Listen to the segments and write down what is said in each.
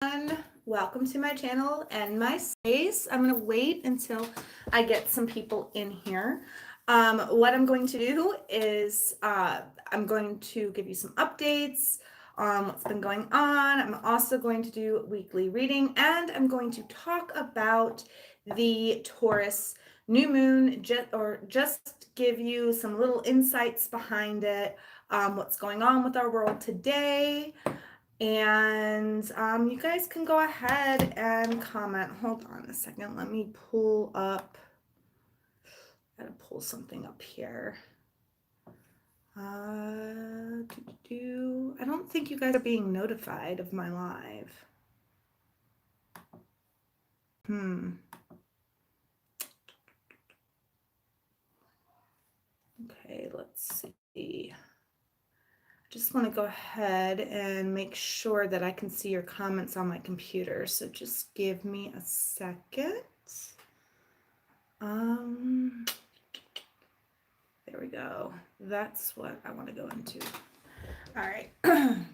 everyone. Welcome to my channel and my space. I'm going to wait until I get some people in here. What I'm going to do is I'm going to give you some updates on what's been going on. I'm also going to do weekly reading, and I'm going to talk about the Taurus New Moon, just give you some little insights behind it, what's going on with our world today. And you guys can go ahead and comment. Hold on a second. Let me pull up. Gotta pull something up here. I don't think you guys are being notified of my live. Okay, let's see. Just want to go ahead and make sure that I can see your comments on my computer. So just give me a second. There we go. That's what I want to go into. All right. Come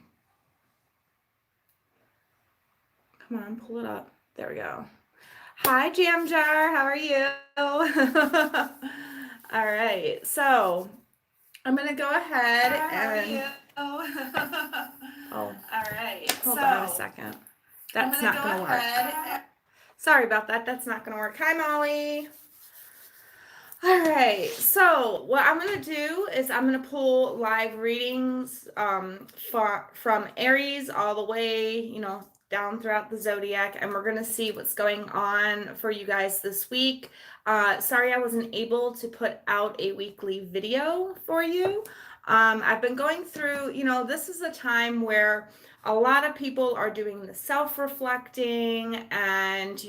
on, pull it up. There we go. Hi, Jam Jar. How are you? All right. So I'm going to go ahead and... Oh, all right. Hold on a second. That's not going to work. Sorry about that. That's not going to work. Hi, Molly. All right. So what I'm going to do is I'm going to pull live readings from Aries all the way, down throughout the zodiac, and we're going to see what's going on for you guys this week. Sorry I wasn't able to put out a weekly video for you. I've been going through, this is a time where a lot of people are doing the self-reflecting and,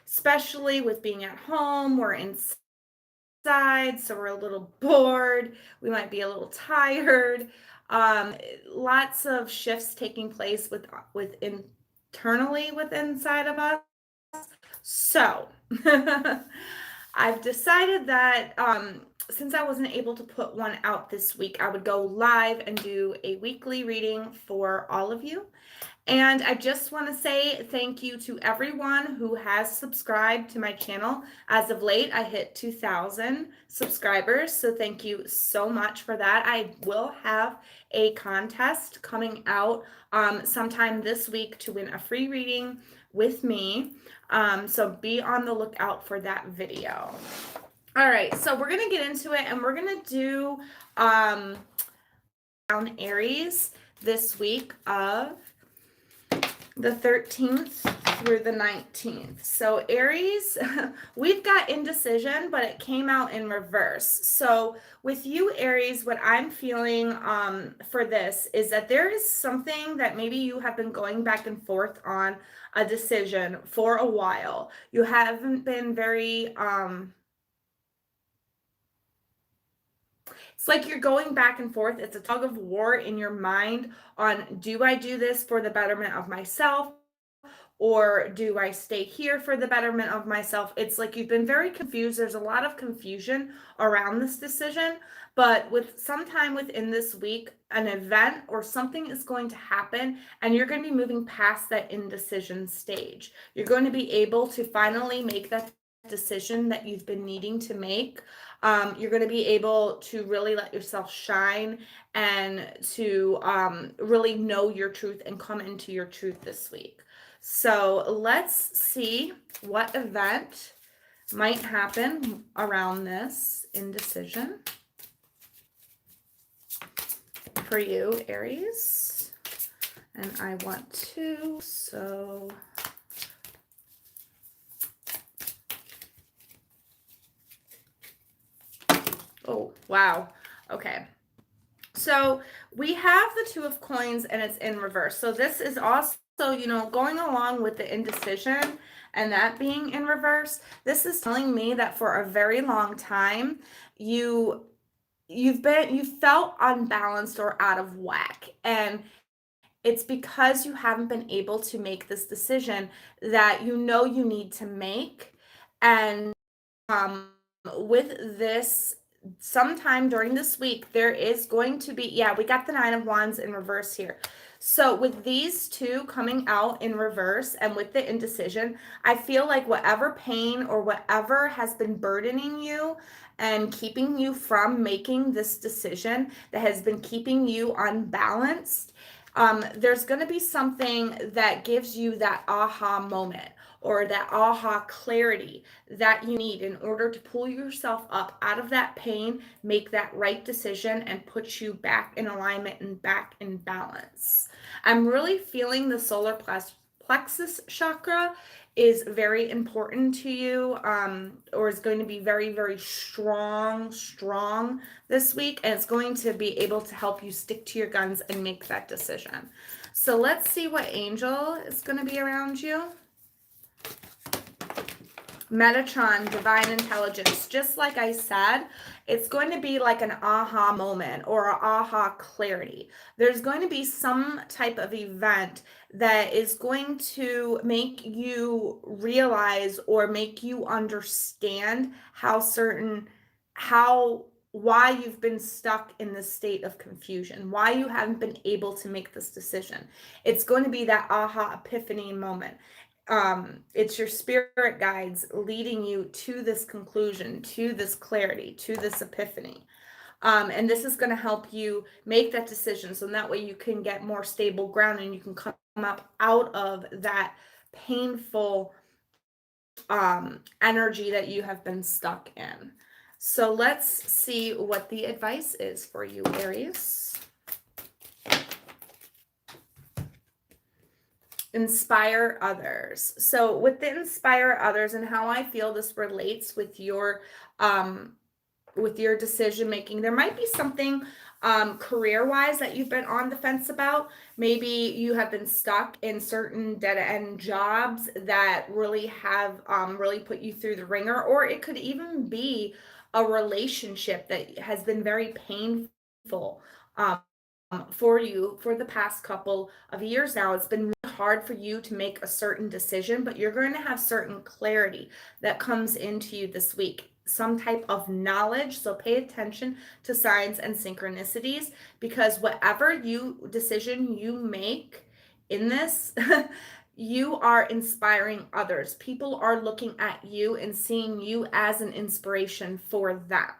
especially with being at home, we're inside, so we're a little bored. We might be a little tired. Lots of shifts taking place internally inside of us. So I've decided that since I wasn't able to put one out this week, I would go live and do a weekly reading for all of you. And I just want to say thank you to everyone who has subscribed to my channel. As of late, I hit 2,000 subscribers, so thank you so much for that. I will have a contest coming out sometime this week to win a free reading with me. So be on the lookout for that video. All right, so we're going to get into it, and we're going to do on Aries this week of the 13th through the 19th. So Aries, we've got indecision, but it came out in reverse. So with you, Aries, what I'm feeling for this is that there is something that maybe you have been going back and forth on a decision for a while. You haven't been very... It's like you're going back and forth. It's a tug of war in your mind on, do I do this for the betterment of myself, or do I stay here for the betterment of myself? It's like you've been very confused. There's a lot of confusion around this decision, but with sometime within this week, an event or something is going to happen, and you're going to be moving past that indecision stage. You're going to be able to finally make that decision that you've been needing to make. You're going to be able to really let yourself shine and to really know your truth and come into your truth this week. So let's see what event might happen around this indecision for you, Aries. And I want to, so... Oh, wow. Okay. So we have the Two of Coins, and it's in reverse. So this is also, going along with the indecision and that being in reverse. This is telling me that for a very long time, you felt unbalanced or out of whack. And it's because you haven't been able to make this decision that you need to make. And with this, sometime during this week, there is going to be, we got the Nine of Wands in reverse here. So with these two coming out in reverse and with the indecision, I feel like whatever pain or whatever has been burdening you and keeping you from making this decision that has been keeping you unbalanced, there's going to be something that gives you that aha moment or that aha clarity that you need in order to pull yourself up out of that pain, make that right decision, and put you back in alignment and back in balance. I'm really feeling the solar plexus chakra is very important to you, or is going to be very, very strong this week, and it's going to be able to help you stick to your guns and make that decision. So let's see what angel is going to be around you. Metatron, divine intelligence. Just like I said, it's going to be like an aha moment or an aha clarity. There's going to be some type of event that is going to make you realize or make you understand why you've been stuck in this state of confusion, why you haven't been able to make this decision. It's going to be that aha epiphany moment. It's your spirit guides leading you to this conclusion, to this clarity, to this epiphany. And this is going to help you make that decision. So that way you can get more stable ground and you can come up out of that painful energy that you have been stuck in. So let's see what the advice is for you, Aries. Inspire others. So with the inspire others and how I feel this relates with your decision making, there might be something career wise that you've been on the fence about. Maybe you have been stuck in certain dead end jobs that really have really put you through the ringer, or it could even be a relationship that has been very painful for you for the past couple of years now. It's been really hard for you to make a certain decision, but you're going to have certain clarity that comes into you this week, some type of knowledge. So pay attention to signs and synchronicities, because whatever decision you make in this, you are inspiring others. People are looking at you and seeing you as an inspiration for them.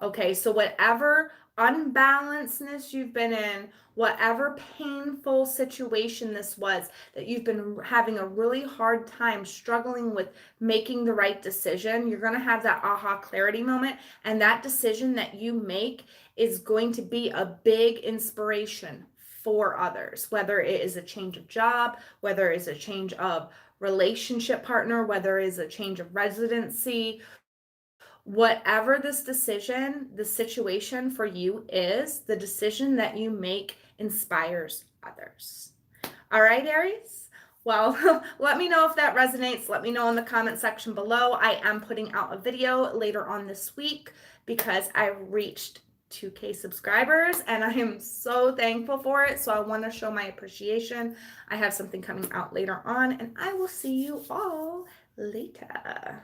Okay, so whatever unbalancedness you've been in, whatever painful situation this was that you've been having a really hard time struggling with making the right decision, you're going to have that aha clarity moment, and that decision that you make is going to be a big inspiration for others, whether it is a change of job, whether it's a change of relationship partner, whether it's a change of residency. Whatever this decision, the situation for you is, the decision that you make inspires others. All right, Aries? Well, let me know if that resonates. Let me know in the comment section below. I am putting out a video later on this week because I reached 2K subscribers and I am so thankful for it. So I want to show my appreciation. I have something coming out later on, and I will see you all later.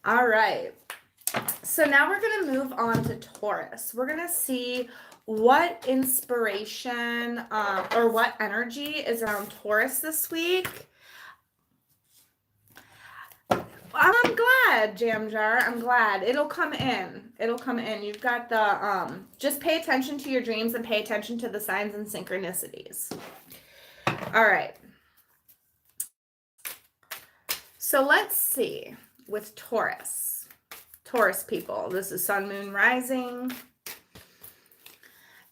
All right, so now we're going to move on to Taurus. We're going to see what inspiration or what energy is around Taurus this week. I'm glad, Jam Jar. I'm glad. It'll come in. It'll come in. You've got the, just pay attention to your dreams and pay attention to the signs and synchronicities. All right. So let's see. With Taurus people, this is Sun, Moon, Rising,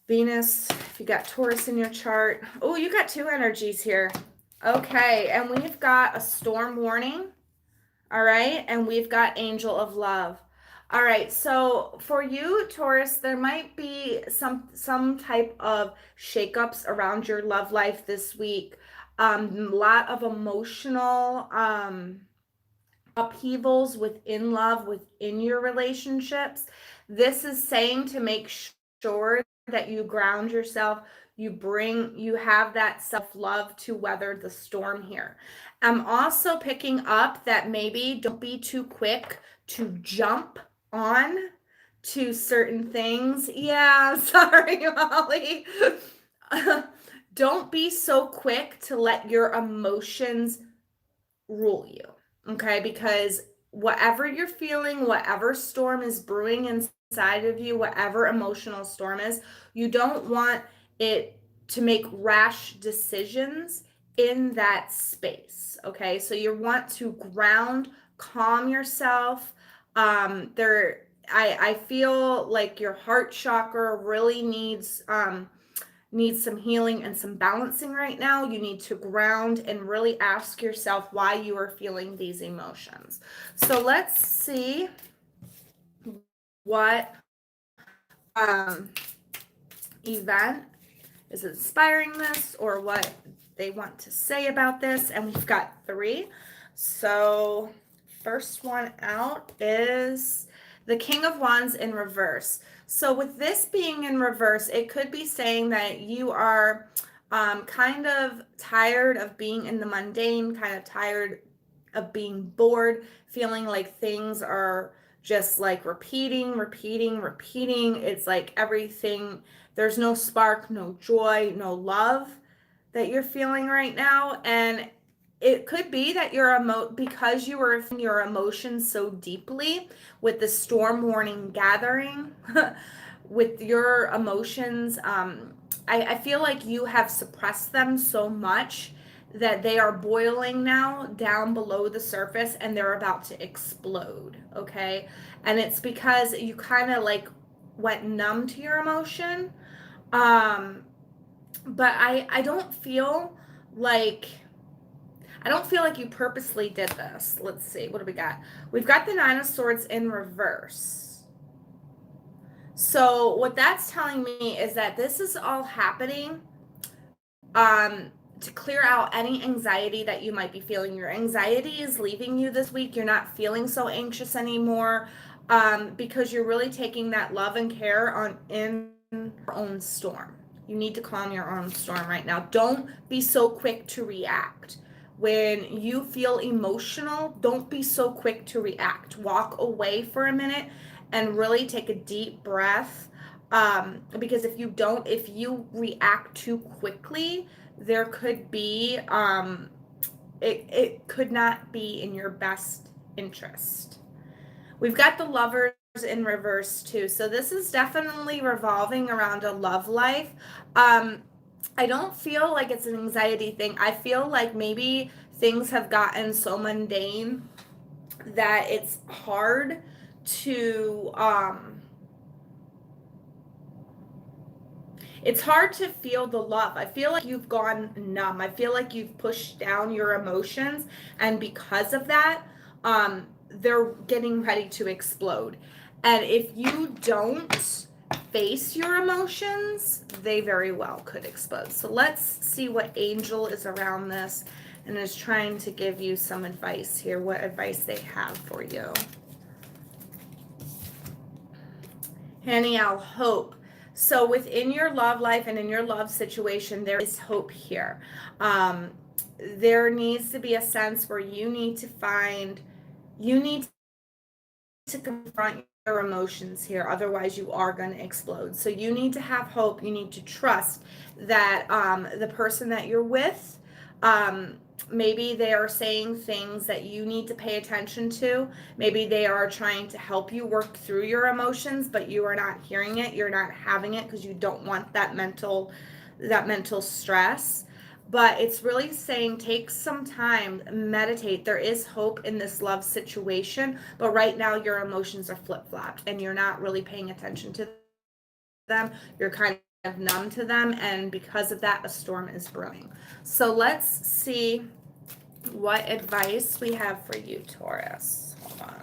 Venus. If you got Taurus in your chart, oh, you got two energies here. Okay, and we've got a storm warning. All right, and we've got Angel of Love. All right, so for you, Taurus, there might be some type of shakeups around your love life this week. A lot of emotional upheavals within love, within your relationships. This is saying to make sure that you ground yourself, you have that self-love to weather the storm here. I'm also picking up that maybe don't be too quick to jump on to certain things. Yeah, sorry, Molly. don't be so quick to let your emotions rule you, okay? Because whatever you're feeling, whatever storm is brewing inside of you, whatever emotional storm is, you don't want it to make rash decisions in that space, okay? So you want to ground, calm yourself. I feel like your heart chakra really needs some healing and some balancing right now. You need to ground and really ask yourself why you are feeling these emotions. So let's see what event is inspiring this, or what they want to say about this. And we've got 3. So first one out is the King of Wands in reverse. So with this being in reverse, it could be saying that you are kind of tired of being in the mundane, kind of tired of being bored, feeling like things are just like repeating. It's like everything, there's no spark, no joy, no love that you're feeling right now. And it could be that because you were feeling your emotions so deeply with the storm warning gathering, with your emotions, I feel like you have suppressed them so much that they are boiling now down below the surface and they're about to explode, okay? And it's because you kind of like went numb to your emotion. But I don't feel like you purposely did this. Let's see, what do we got? We've got the 9 of Swords in reverse. So what that's telling me is that this is all happening to clear out any anxiety that you might be feeling. Your anxiety is leaving you this week. You're not feeling so anxious anymore, because you're really taking that love and care in your own storm. You need to calm your own storm right now. Don't be so quick to react. When you feel emotional, don't be so quick to react. Walk away for a minute and really take a deep breath. Because if you react too quickly, there could be, it could not be in your best interest. We've got the Lovers in reverse too. So this is definitely revolving around a love life. I don't feel like it's an anxiety thing. I feel like maybe things have gotten so mundane that it's hard to feel the love. I feel like you've gone numb. I feel like you've pushed down your emotions, and because of that, they're getting ready to explode. And if you don't face your emotions, they very well could explode. So let's see what angel is around this and is trying to give you some advice here, what advice they have for you. Haniel, hope. So within your love life and in your love situation, there is hope here. There needs to be a sense where you need to confront your emotions here. Otherwise, you are going to explode. So you need to have hope. You need to trust that the person that you're with, maybe they are saying things that you need to pay attention to. Maybe they are trying to help you work through your emotions, but you are not hearing it. You're not having it because you don't want that mental stress. But it's really saying take some time, meditate. There is hope in this love situation, but right now your emotions are flip-flopped and you're not really paying attention to them. You're kind of numb to them, and because of that, a storm is brewing. So let's see what advice we have for you, Taurus. Hold on.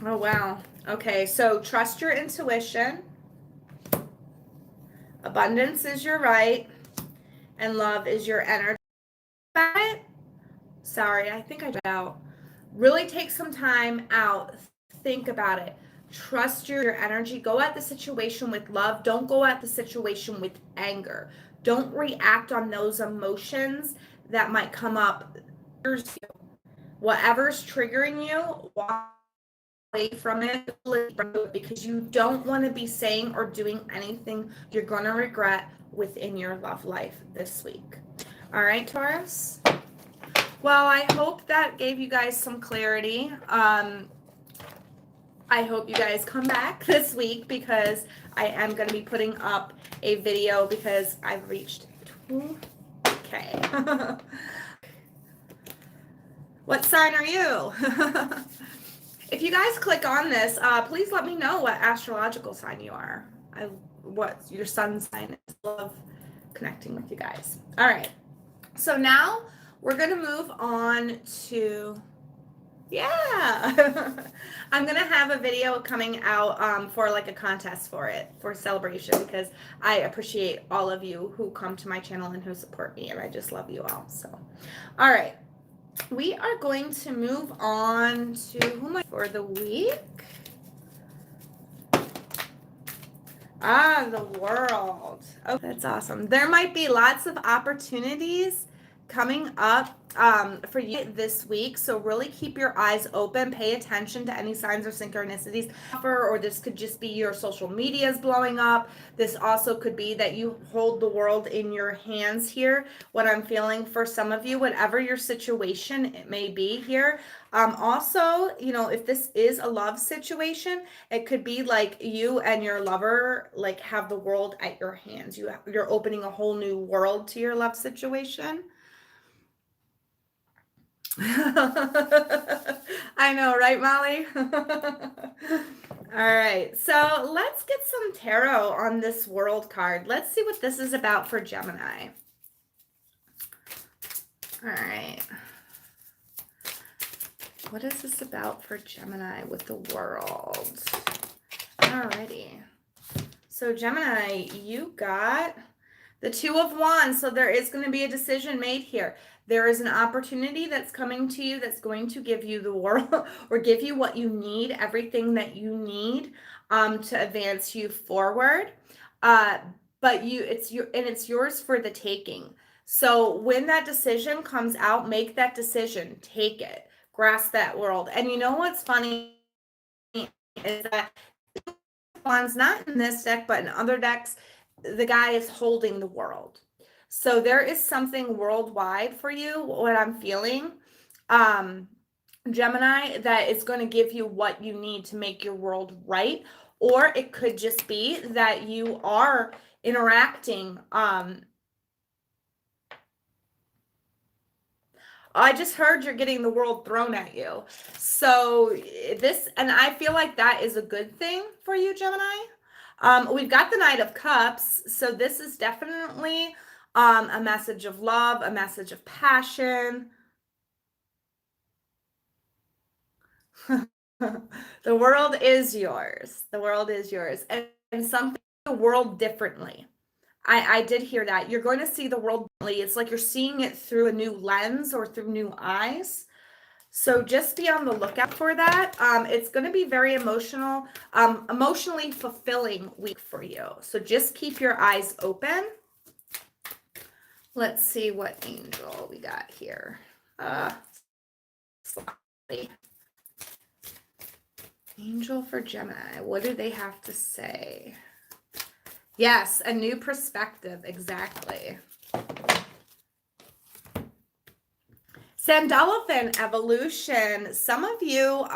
Oh, wow. Okay, so trust your intuition. Abundance is your right, and love is your energy. Sorry, I think I got out. Really take some time out. Think about it. Trust your energy. Go at the situation with love. Don't go at the situation with anger. Don't react on those emotions that might come up. Whatever's triggering you, walk away from it because you don't want to be saying or doing anything you're going to regret within your love life this week. All right, Taurus? Well, I hope that gave you guys some clarity. I hope you guys come back this week because I am going to be putting up a video because I've reached 2K. What sign are you? If you guys click on this, please let me know what astrological sign you are. What your sun sign is. I love connecting with you guys. All right. So now we're going to move on to, yeah. I'm going to have a video coming out for like a contest for it, for a celebration, because I appreciate all of you who come to my channel and who support me, and I just love you all. So, all right. We are going to move on to who am I for the week? The world. Oh, that's awesome. There might be lots of opportunities coming up for you this week. So really keep your eyes open. Pay attention to any signs or synchronicities. Or this could just be your social medias blowing up. This also could be that you hold the world in your hands here. What I'm feeling for some of you, whatever your situation it may be here. Also, you know, if this is a love situation, it could be like you and your lover like have the world at your hands. You're opening a whole new world to your love situation. I know, right, Molly? All right, so let's get some tarot on this world card. Let's see what this is about for Gemini. All right. What is this about for Gemini with the world? Alrighty. So Gemini, you got the Two of Wands. So there is going to be a decision made here. There is an opportunity that's coming to you that's going to give you the world or give you what you need, everything that you need to advance you forward. But it's yours for the taking. So when that decision comes out, make that decision, take it, grasp that world. And you know what's funny is that Wands, not in this deck, but in other decks, the guy is holding the world. So there is something worldwide for you, what I'm feeling, Gemini, that is going to give you what you need to make your world right. Or it could just be that you are interacting. I just heard you're getting the world thrown at you. So and I feel like that is a good thing for you, Gemini. We've got the Knight of Cups. So this is definitely a message of love, a message of passion. The world is yours. The world is yours. And something the world differently. I did hear that. You're going to see the world differently. It's like you're seeing it through a new lens or through new eyes. So just be on the lookout for that. It's going to be very emotional, emotionally fulfilling week for you. So just keep your eyes open. Let's see what angel we got here. Angel for Gemini. What do they have to say? Yes, a new perspective. Exactly. Sandalphon evolution. Some of you,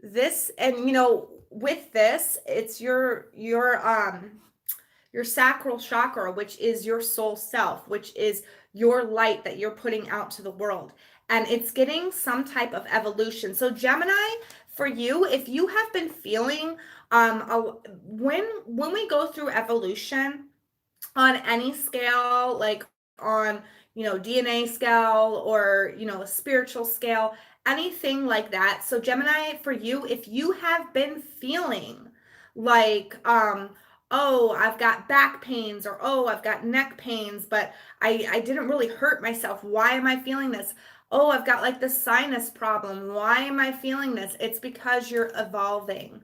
this, and you know, with this, it's your sacral chakra, which is your soul self, which is your light that you're putting out to the world. And it's getting some type of evolution. So Gemini, for you, if you have been feeling, when we go through evolution on any scale, like on, you know, DNA scale or, you know, a spiritual scale, anything like that. So Gemini, for you, if you have been feeling like, oh, I've got back pains, or oh, I've got neck pains, but I didn't really hurt myself. Why am I feeling this? Oh, I've got like the sinus problem. Why am I feeling this? It's because you're evolving.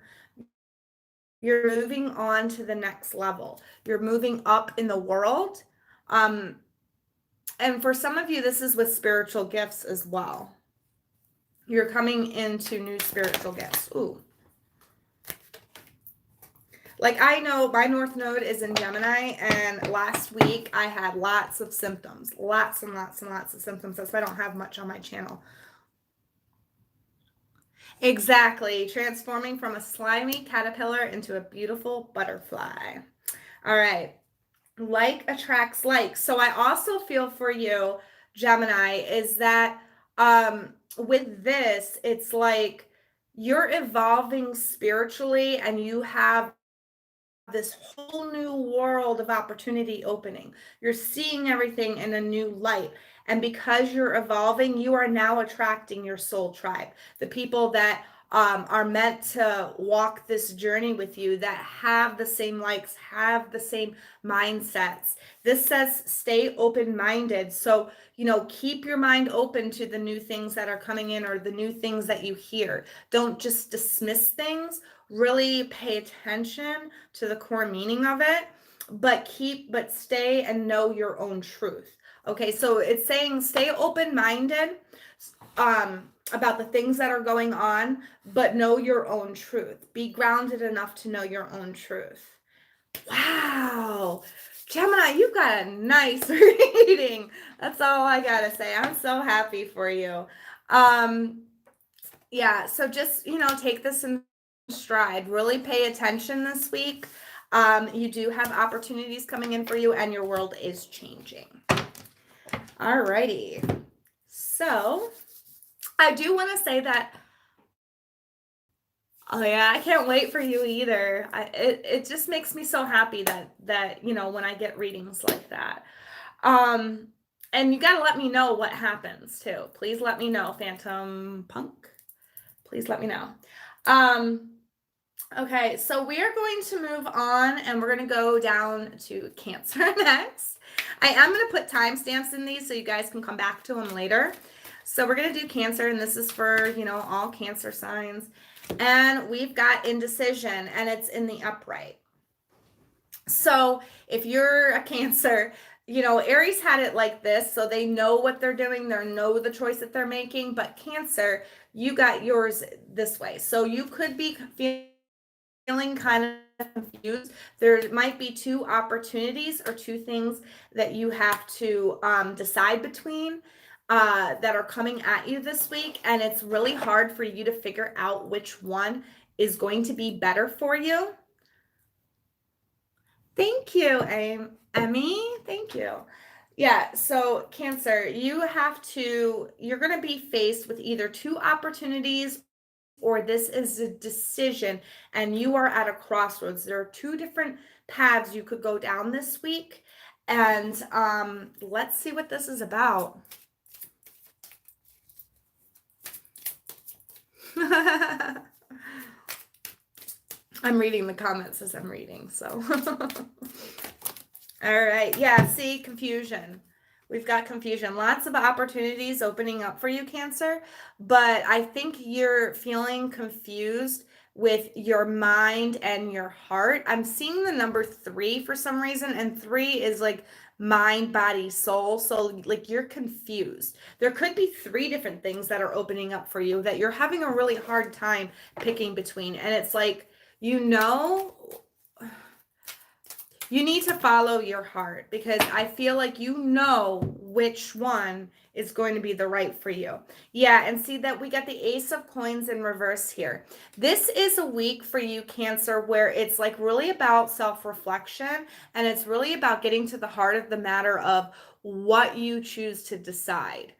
You're moving on to the next level. You're moving up in the world. And for some of you, this is with spiritual gifts as well. You're coming into new spiritual gifts. Ooh. Like, I know my North Node is in Gemini, and last week I had lots of symptoms. Lots and lots and lots of symptoms. That's why I don't have much on my channel. Exactly. Transforming from a slimy caterpillar into a beautiful butterfly. All right. Like attracts like. So I also feel for you, Gemini, is that with this, it's like you're evolving spiritually and you have this whole new world of opportunity opening. You're seeing everything in a new light. And because you're evolving, you are now attracting your soul tribe, the people that are meant to walk this journey with you, that have the same likes, have the same mindsets. This says stay open minded. So, keep your mind open to the new things that are coming in or the new things that you hear. Don't just dismiss things, really pay attention to the core meaning of it, but stay and know your own truth. Okay, so it's saying stay open-minded about the things that are going on, but know your own truth. Be grounded enough to know your own truth. Wow. Gemini, you got a nice reading. That's all I gotta say. I'm so happy for you. Yeah, so just, take this in stride. Really pay attention this week. You do have opportunities coming in for you, and your world is changing. Alrighty. So I do want to say that, oh yeah, I can't wait for you either. It just makes me so happy that when I get readings like that. And you got to let me know what happens too. Please let me know, Phantom Punk. Please let me know. Okay, so we are going to move on and we're going to go down to Cancer next. I am going to put timestamps in these so you guys can come back to them later. So we're going to do Cancer, and this is for, all Cancer signs. And we've got indecision, and it's in the upright. So if you're a Cancer, Aries had it like this, so they know what they're doing, they know the choice that they're making, but Cancer, you got yours this way. So you could be feeling kind of confused. There might be two opportunities or two things that you have to decide between that are coming at you this week, and it's really hard for you to figure out which one is going to be better for you. Thank you, Emmy. Thank you. Yeah, so Cancer, you're going to be faced with either two opportunities or this is a decision and you are at a crossroads. There are two different paths you could go down this week. And let's see what this is about. I'm reading the comments as I'm reading, so. All right. Yeah, see, confusion. We've got confusion. Lots of opportunities opening up for you, Cancer, but I think you're feeling confused with your mind and your heart. I'm seeing the number 3 for some reason, and 3 is like mind, body, soul. So like you're confused. There could be 3 different things that are opening up for you that you're having a really hard time picking between. And it's like, you need to follow your heart, because I feel like which one is going to be the right for you. Yeah, and see that we got the Ace of Coins in reverse here. This is a week for you, Cancer, where it's like really about self-reflection, and it's really about getting to the heart of the matter of what you choose to decide.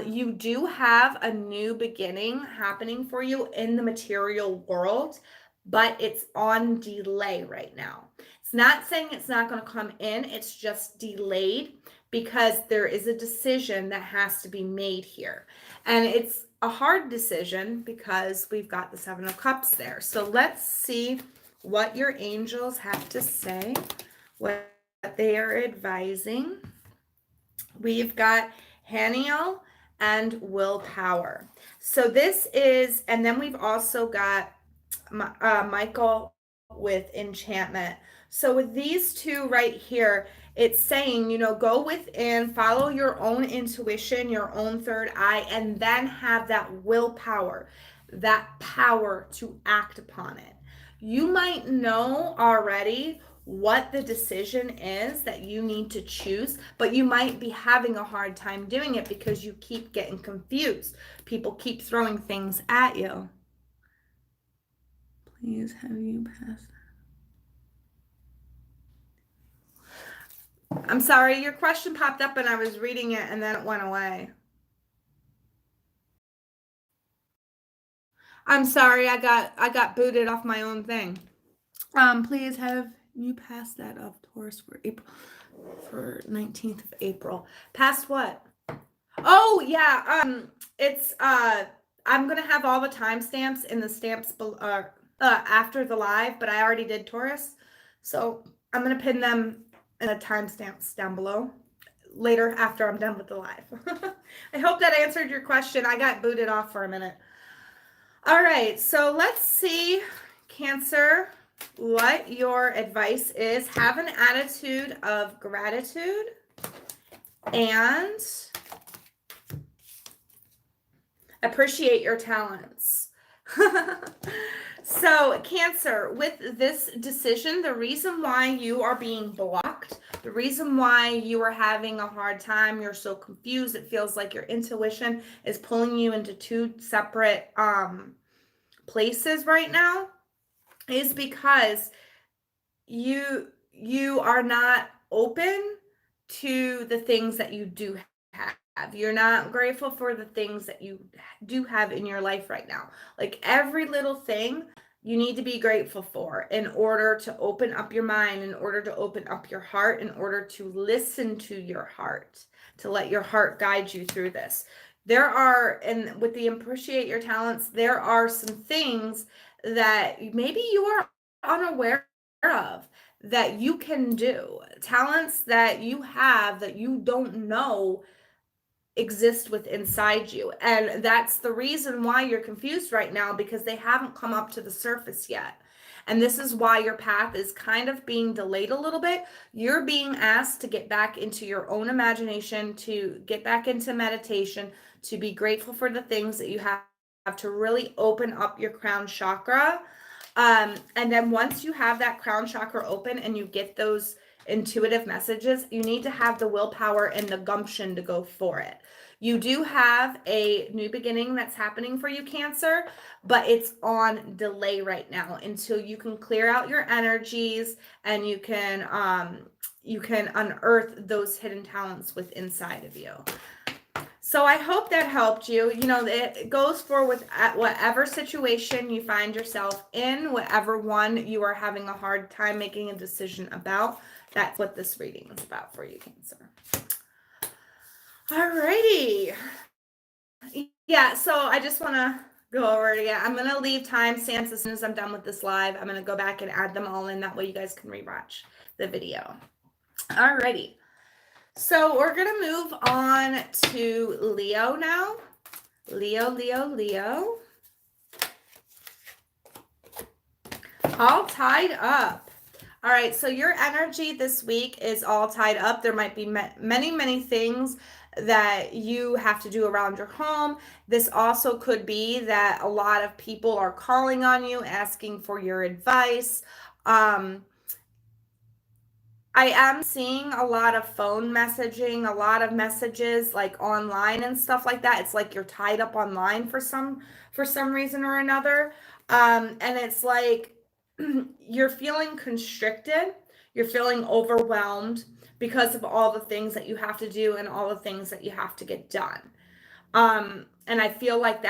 You do have a new beginning happening for you in the material world, but it's on delay right now. It's not saying it's not going to come in. It's just delayed because there is a decision that has to be made here. And it's a hard decision because we've got the 7 of Cups there. So let's see what your angels have to say, what they are advising. We've got Haniel and willpower. So this is, and then we've also got Michael with enchantment. So with these two right here, it's saying, you know, go within, follow your own intuition, your own third eye, and then have that willpower, that power to act upon it. You might know already what the decision is that you need to choose, but you might be having a hard time doing it because you keep getting confused. People keep throwing things at you. Please have you pass. I'm sorry, your question popped up and I was reading it and then it went away. I'm sorry, I got booted off my own thing. Please have you pass that of Taurus for April, for 19th of April. Past what? Oh yeah, it's I'm gonna have all the timestamps in the stamps after the live, but I already did Taurus, so I'm gonna pin them in the timestamps down below later after I'm done with the live. I hope that answered your question. I got booted off for a minute. All right, so let's see, Cancer, what your advice is. Have an attitude of gratitude and appreciate your talents. So Cancer, with this decision, the reason why you are being blocked, the reason why you are having a hard time, you're so confused, it feels like your intuition is pulling you into two separate places right now, is because you are not open to the things that you do have. You're not grateful for the things that you do have in your life right now. Like every little thing you need to be grateful for in order to open up your mind, in order to open up your heart, in order to listen to your heart, to let your heart guide you through this. There are, and with the appreciate your talents, there are some things that maybe you are unaware of that you can do, talents that you have that you don't know exist with inside you. And that's the reason why you're confused right now, because they haven't come up to the surface yet. And this is why your path is kind of being delayed a little bit. You're being asked to get back into your own imagination, to get back into meditation, to be grateful for the things that you have, to really open up your crown chakra. And then once you have that crown chakra open and you get those intuitive messages, you need to have the willpower and the gumption to go for it. You do have a new beginning that's happening for you, Cancer, but it's on delay right now until you can clear out your energies and you can unearth those hidden talents within inside of you. So I hope that helped you. You know, it goes for with whatever situation you find yourself in, whatever one you are having a hard time making a decision about. That's what this reading is about for you, Cancer. Alrighty. Yeah, so I just want to go over it again. I'm going to leave timestamps as soon as I'm done with this live. I'm going to go back and add them all in. That way you guys can rewatch the video. Alrighty. So we're going to move on to Leo now. Leo. All tied up. All right, so your energy this week is all tied up. There might be many things that you have to do around your home. This also could be that a lot of people are calling on you, asking for your advice. I am seeing a lot of phone messaging, a lot of messages like online and stuff like that. It's like you're tied up online for some reason or another. And it's like you're feeling constricted, you're feeling overwhelmed because of all the things that you have to do and all the things that you have to get done. And I feel like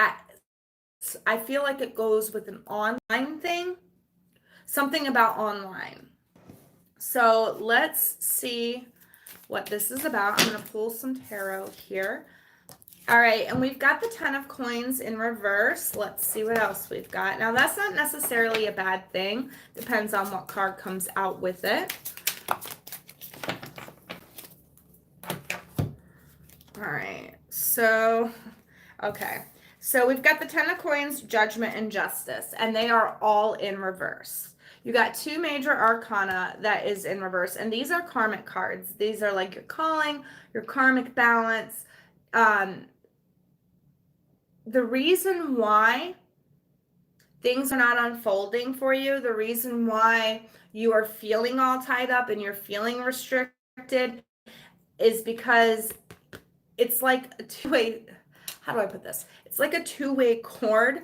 it goes with an online thing, something about online. So let's see what this is about. I'm going to pull some tarot here. All right, and we've got the 10 of coins in reverse. Let's see what else we've got. Now, that's not necessarily a bad thing. Depends on what card comes out with it. All right, so, okay. So we've got the 10 of coins, judgment, and justice, and they are all in reverse. You got two major arcana that is in reverse, and these are karmic cards. These are like your calling, your karmic balance. The reason why things are not unfolding for you, the reason why you are feeling all tied up and you're feeling restricted is because it's like a two-way, how do I put this? It's like a two-way cord.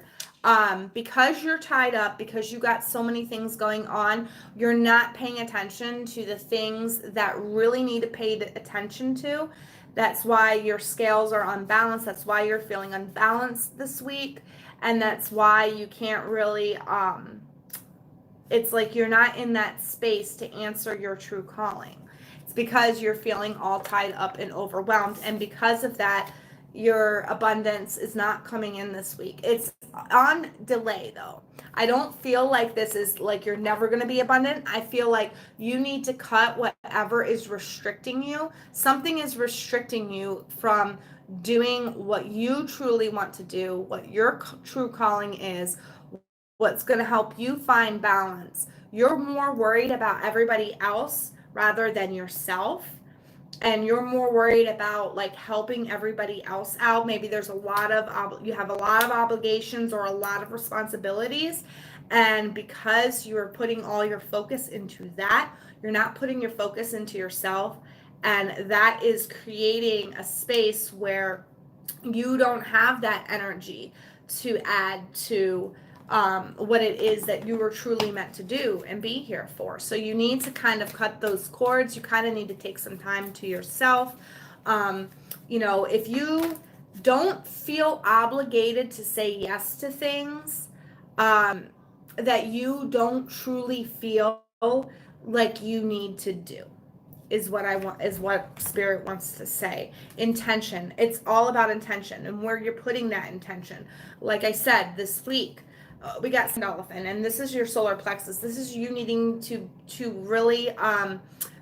Because you're tied up, because you got so many things going on, you're not paying attention to the things that really need to pay attention to. That's why your scales are unbalanced. That's why you're feeling unbalanced this week. And that's why you can't really, it's like you're not in that space to answer your true calling. It's because you're feeling all tied up and overwhelmed. And because of that, your abundance is not coming in this week. It's on delay though. I don't feel like this is like you're never going to be abundant. I feel like you need to cut whatever is restricting you. Something is restricting you from doing what you truly want to do, what your true calling is, what's going to help you find balance. You're more worried about everybody else rather than yourself. And you're more worried about like helping everybody else out. Maybe there's you have a lot of obligations or a lot of responsibilities. And because you're putting all your focus into that, you're not putting your focus into yourself. And that is creating a space where you don't have that energy to add to what it is that you were truly meant to do and be here for. So you need to kind of cut those cords. You kind of need to take some time to yourself. If you don't feel obligated to say yes to things that you don't truly feel like you need to do, is what spirit wants to say. Intention. It's all about intention and where you're putting that intention. Like I said, this week, we got Sand Elephant, and this is your solar plexus. This is you needing to really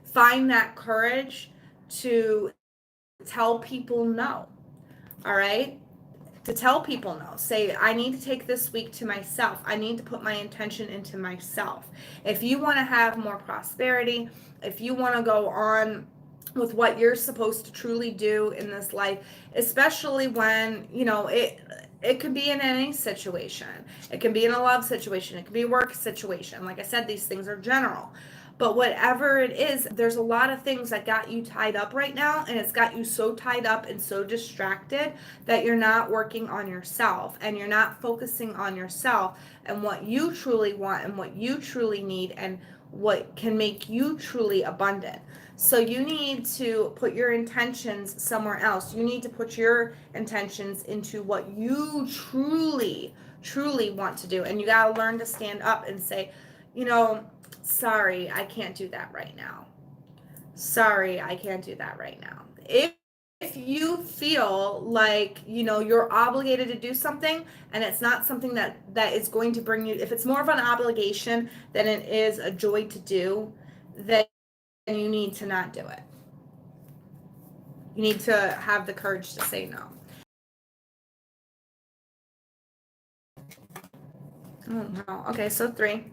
find that courage to tell people no. All right? To tell people no. Say, I need to take this week to myself. I need to put my intention into myself. If you want to have more prosperity, if you want to go on with what you're supposed to truly do in this life, especially when, it could be in any situation. It can be in a love situation. It can be a work situation. Like I said, these things are general. But whatever it is, there's a lot of things that got you tied up right now, and it's got you so tied up and so distracted that you're not working on yourself and you're not focusing on yourself and what you truly want and what you truly need and what can make you truly abundant. So you need to put your intentions somewhere else. You need to put your intentions into what you truly, truly want to do. And you got to learn to stand up and say, sorry, I can't do that right now. Sorry, I can't do that right now. If you feel like, you're obligated to do something and it's not something that is going to bring you, if it's more of an obligation than it is a joy to do, then you need to not do it. You need to have the courage to say no. Oh, no. Okay, so 3.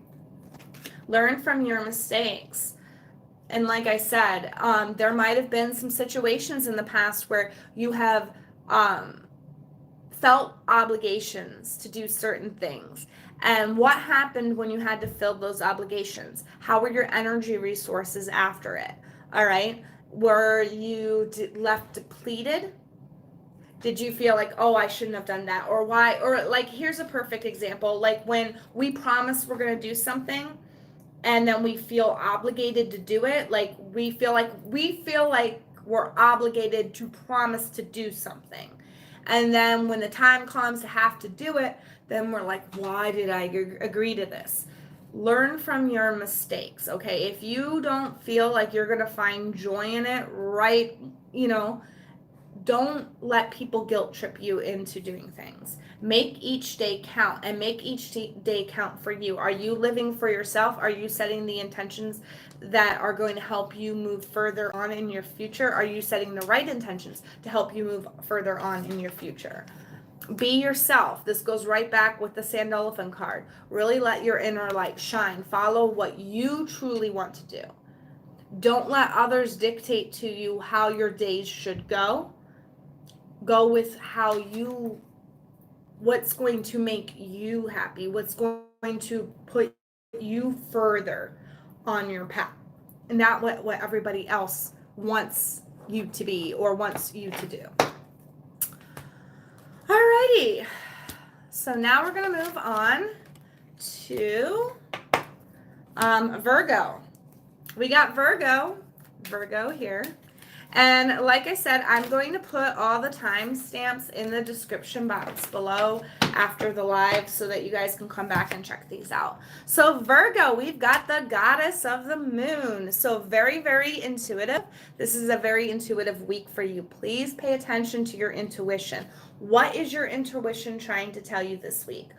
Learn from your mistakes. And like I said, there might have been some situations in the past where you have felt obligations to do certain things. And what happened when you had to fill those obligations? How were your energy resources after it? All right. Were you left depleted? Did you feel like, oh, I shouldn't have done that? Or why? Or like, here's a perfect example. Like when we promise we're going to do something and then we feel obligated to do it. Like we feel like we're obligated to promise to do something. And then when the time comes to have to do it, then we're like, why did I agree to this? Learn from your mistakes, okay? If you don't feel like you're going to find joy in it, right, don't let people guilt trip you into doing things. Make each day count and make each day count for you. Are you living for yourself? Are you setting the intentions that are going to help you move further on in your future? Are you setting the right intentions to help you move further on in your future? Be yourself. This goes right back with the Sandalphon card. Really let your inner light shine. Follow what you truly want to do. Don't let others dictate to you how your days should go. Go with what's going to make you happy, what's going to put you further on your path, and not what everybody else wants you to be or wants you to do. Alrighty, so now we're going to move on to Virgo. We got Virgo here. And like I said, I'm going to put all the timestamps in the description box below after the live so that you guys can come back and check these out. So Virgo, we've got the goddess of the moon. So very, very intuitive. This is a very intuitive week for you. Please pay attention to your intuition. What is your intuition trying to tell you this week?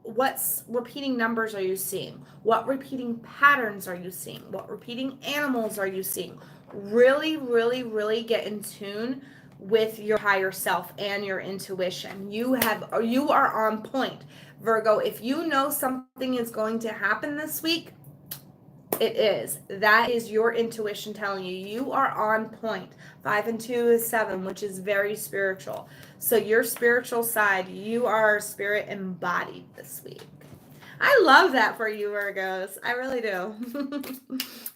What's repeating numbers are you seeing? What repeating patterns are you seeing? What repeating animals are you seeing? Really, really, really get in tune with your higher self and your intuition. You are on point. Virgo, if you know something is going to happen this week, it is. That is your intuition telling you. You are on point. 5 and 2 is 7, which is very spiritual. So your spiritual side, you are spirit embodied this week. I love that for you, Virgos. I really do.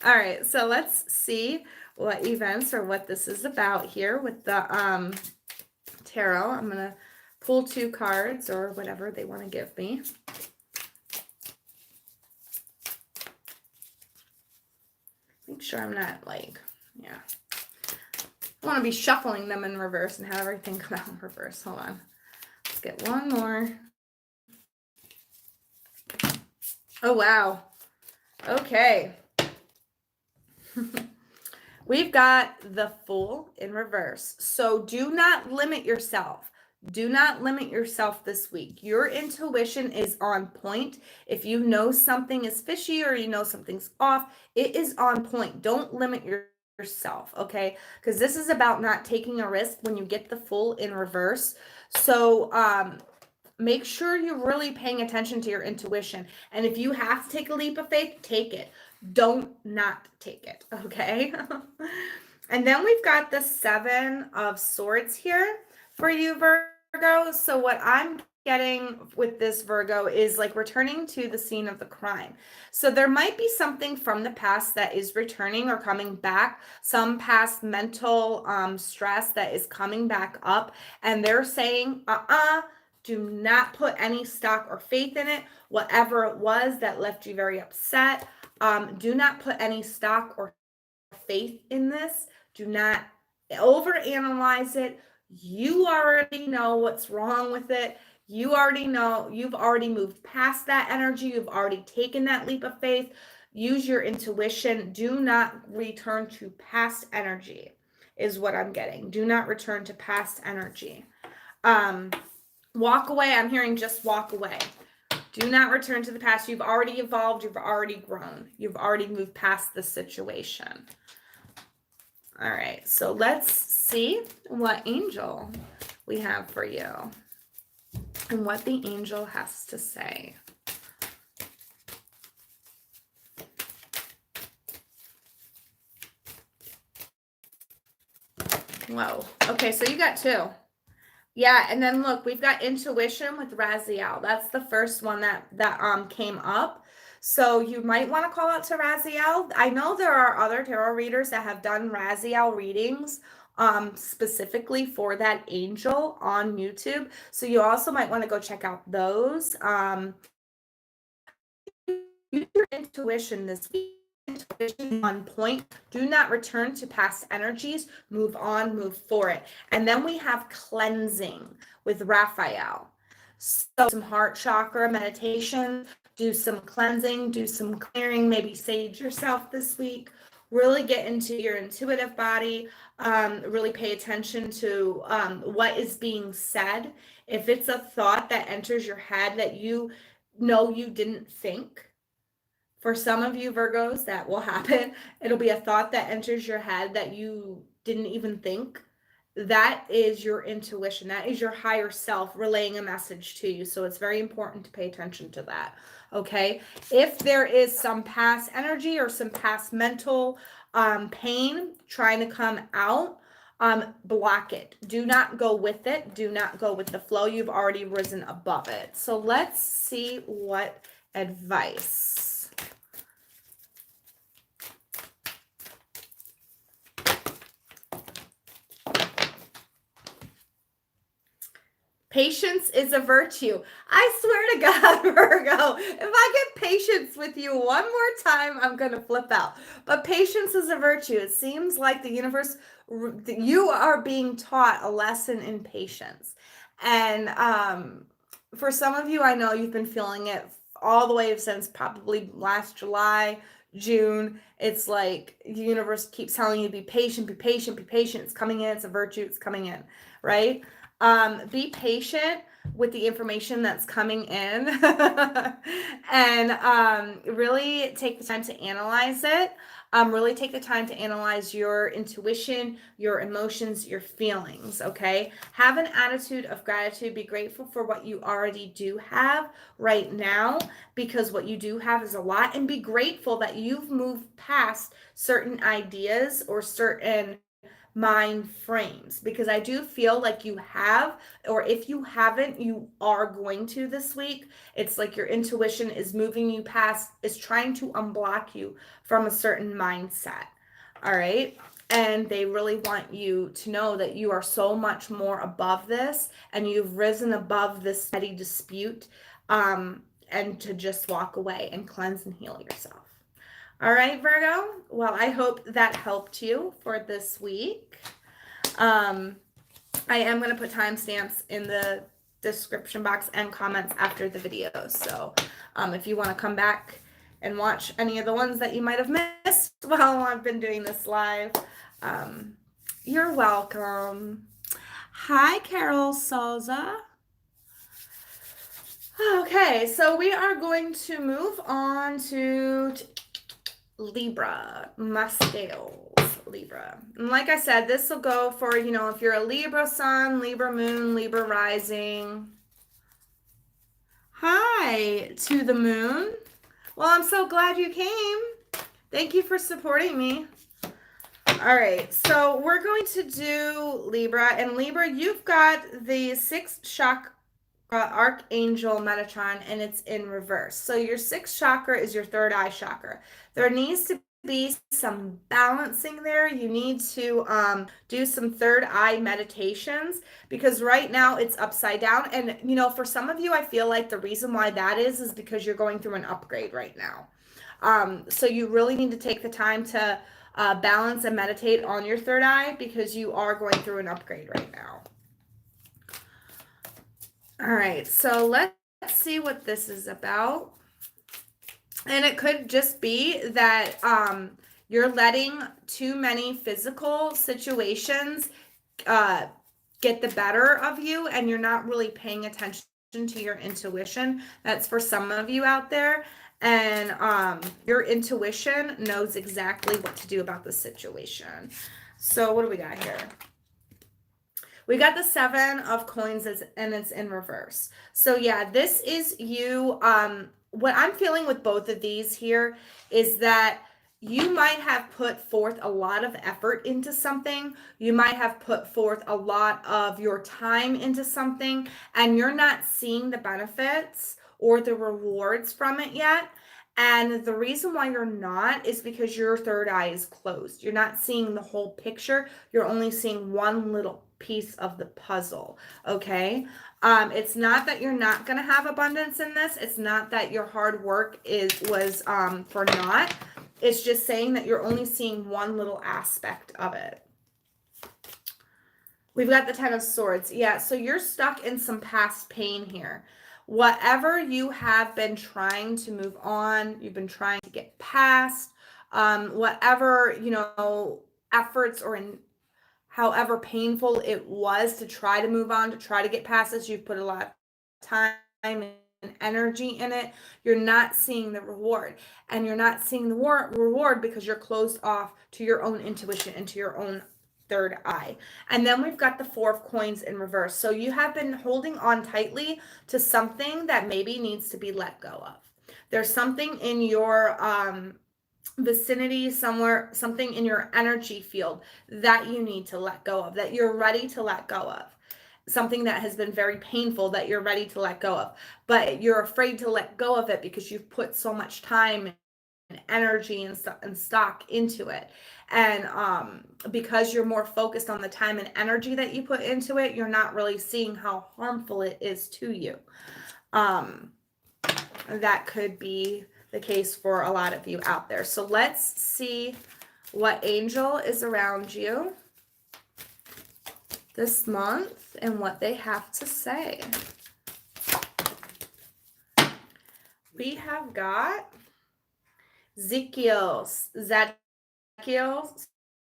All right, so let's see what events or what this is about here with the tarot. I'm going to pull 2 cards or whatever they want to give me. Make sure I'm not yeah. I want to be shuffling them in reverse and have everything come out in reverse. Hold on. Let's get one more. Oh, wow. Okay. We've got the Fool in reverse. So do not limit yourself. Do not limit yourself this week. Your intuition is on point. If you know something is fishy or you know something's off, it is on point. Don't limit yourself, okay? Because this is about not taking a risk when you get the Fool in reverse. So make sure you're really paying attention to your intuition. And if you have to take a leap of faith, take it. Don't not take it, okay? And then we've got the 7 of Swords here for you, Virgo. So what I'm getting with this, Virgo, is like returning to the scene of the crime. So there might be something from the past that is returning or coming back, some past mental stress that is coming back up, and they're saying, do not put any stock or faith in it. Whatever it was that left you very upset, do not put any stock or faith in this. Do not overanalyze it. You already know what's wrong with it. You already know. You've already moved past that energy. You've already taken that leap of faith. Use your intuition. Do not return to past energy is what I'm getting. Do not return to past energy. Walk away. I'm hearing just walk away. Do not return to the past. You've already evolved. You've already grown. You've already moved past the situation. All right, so let's see what angel we have for you and what the angel has to say. Whoa. Okay, so you got 2. Yeah, and then look, we've got intuition with Racquel. That's the first one that came up. So you might want to call out to Racquel. I know there are other tarot readers that have done Racquel readings specifically for that angel on YouTube. So you also might want to go check out those. Use your intuition this week. Intuition on point. Do not return to past energies. Move on, move for it. And then we have cleansing with Racquel. So some heart chakra meditation. Do some cleansing, do some clearing, maybe sage yourself this week. Really get into your intuitive body. Really pay attention to what is being said. If it's a thought that enters your head that you know you didn't think, for some of you Virgos, that will happen. It'll be a thought that enters your head that you didn't even think. that is your intuition. That is your higher self relaying a message to you. So it's very important to pay attention to that. Okay. If there is some past energy or some past mental pain trying to come out, block it. Do not go with it. Do not go with the flow. You've already risen above it. So let's see what advice. Patience is a virtue. I swear to God, Virgo, if I get patience with you one more time, I'm going to flip out. But patience is a virtue. It seems like the universe, you are being taught a lesson in patience. And for some of you, I know you've been feeling it all the way since probably last July, June. It's like the universe keeps telling you, be patient, be patient, be patient. It's coming in. It's a virtue. It's coming in, right? Be patient with the information that's coming in and really take the time to analyze it. Really take the time to analyze your intuition, your emotions, your feelings, okay? Have an attitude of gratitude. Be grateful for what you already do have right now, because what you do have is a lot. And be grateful that you've moved past certain ideas or certain mind frames, because I do feel like you have, or if you haven't, you are going to this week. It's like your intuition is moving you past, is trying to unblock you from a certain mindset. All right. And they really want you to know that you are so much more above this, and you've risen above this petty dispute, and to just walk away and cleanse and heal yourself. All right, Virgo. Well, I hope that helped you for this week. I am going to put timestamps in the description box and comments after the video. So if you want to come back and watch any of the ones that you might have missed while I've been doing this live, you're welcome. Hi, Carol Souza. Okay, so we are going to move on to Libra, Muscales, Libra. And like I said, this will go for, if you're a Libra sun, Libra moon, Libra rising. Hi to the moon. Well, I'm so glad you came. Thank you for supporting me. All right, so we're going to do Libra. And Libra, you've got the sixth chakra, Archangel Metatron, and it's in reverse. So your sixth chakra is your third eye chakra. There needs to be some balancing there. You need to do some third eye meditations, because right now it's upside down. And for some of you, I feel like the reason why that is because you're going through an upgrade right now. So you really need to take the time to balance and meditate on your third eye, because you are going through an upgrade right now. All right, so let's see what this is about. And it could just be that you're letting too many physical situations get the better of you, and you're not really paying attention to your intuition. That's for some of you out there. And your intuition knows exactly what to do about the situation. So what do we got here? We got the 7 of coins, and it's in reverse. So yeah, this is you. What I'm feeling with both of these here is that you might have put forth a lot of effort into something. You might have put forth a lot of your time into something, and you're not seeing the benefits or the rewards from it yet. And the reason why you're not is because your third eye is closed. You're not seeing the whole picture. You're only seeing one little piece of the puzzle. Okay. It's not that you're not going to have abundance in this. It's not that your hard work was for naught. It's just saying that you're only seeing one little aspect of it. We've got the 10 of Swords. Yeah. So you're stuck in some past pain here. Whatever you have been trying to move on, you've been trying to get past, whatever, efforts or however painful it was to try to move on, to try to get past this, you've put a lot of time and energy in it. You're not seeing the reward, and you're not seeing the reward because you're closed off to your own intuition and to your own third eye. And then we've got the Four of Coins in reverse. So you have been holding on tightly to something that maybe needs to be let go of. There's something in your vicinity somewhere, something in your energy field that you need to let go of, that you're ready to let go of. Something that has been very painful that you're ready to let go of, but you're afraid to let go of it because you've put so much time and energy and stock into it. And because you're more focused on the time and energy that you put into it, you're not really seeing how harmful it is to you. That could be the case for a lot of you out there. So let's see what angel is around you this month and what they have to say. We have got Zadkiel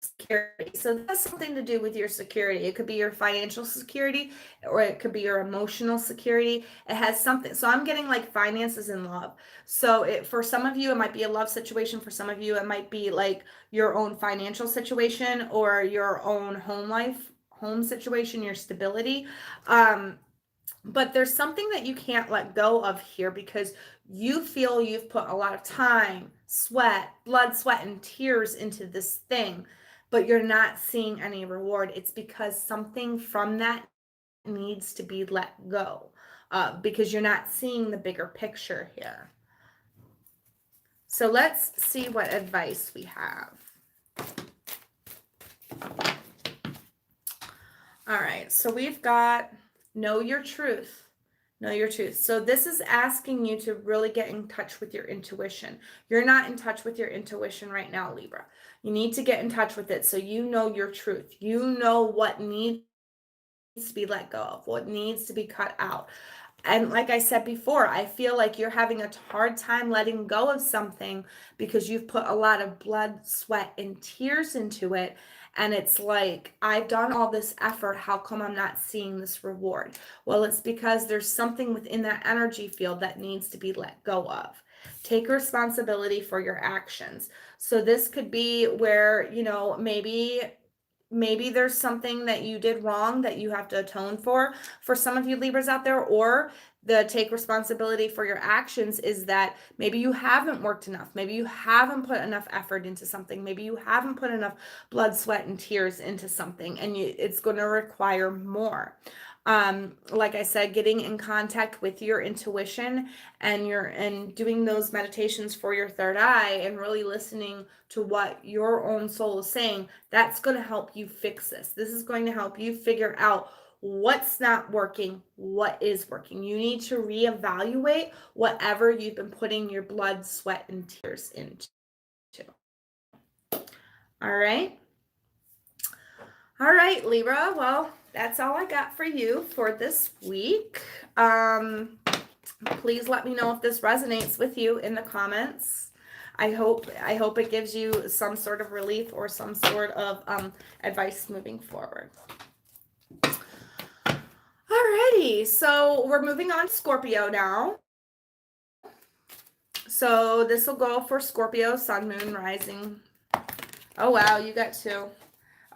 security. So that has something to do with your security. It could be your financial security, or it could be your emotional security. It has something. So I'm getting like finances and love. So for some of you, it might be a love situation. For some of you, it might be like your own financial situation or your own home situation, your stability. But there's something that you can't let go of here because you feel you've put a lot of time, blood, sweat, and tears into this thing, but you're not seeing any reward. It's because something from that needs to be let go because you're not seeing the bigger picture here. So let's see what advice we have. All right, so we've got know your truth. Know your truth. So this is asking you to really get in touch with your intuition. You're not in touch with your intuition right now, Libra. You need to get in touch with it so you know your truth. You know what needs to be let go of, what needs to be cut out. And like I said before, I feel like you're having a hard time letting go of something because you've put a lot of blood, sweat, and tears into it. And it's like, I've done all this effort. How come I'm not seeing this reward? Well, it's because there's something within that energy field that needs to be let go of. Take responsibility for your actions. So this could be where, maybe there's something that you did wrong that you have to atone for some of you Libras out there, or the take responsibility for your actions is that maybe you haven't worked enough. Maybe you haven't put enough effort into something. Maybe you haven't put enough blood, sweat, and tears into something, and it's going to require more. Like I said, getting in contact with your intuition and doing those meditations for your third eye and really listening to what your own soul is saying, that's going to help you fix this. This is going to help you figure out what's not working, what is working. You need to reevaluate whatever you've been putting your blood, sweat, and tears into. All right. All right, Libra. Well, that's all I got for you for this week. Please let me know if this resonates with you in the comments. I hope it gives you some sort of relief or some sort of advice moving forward. Alrighty, so we're moving on to Scorpio now. So this will go for Scorpio, Sun, Moon, Rising. Oh, wow, you got two.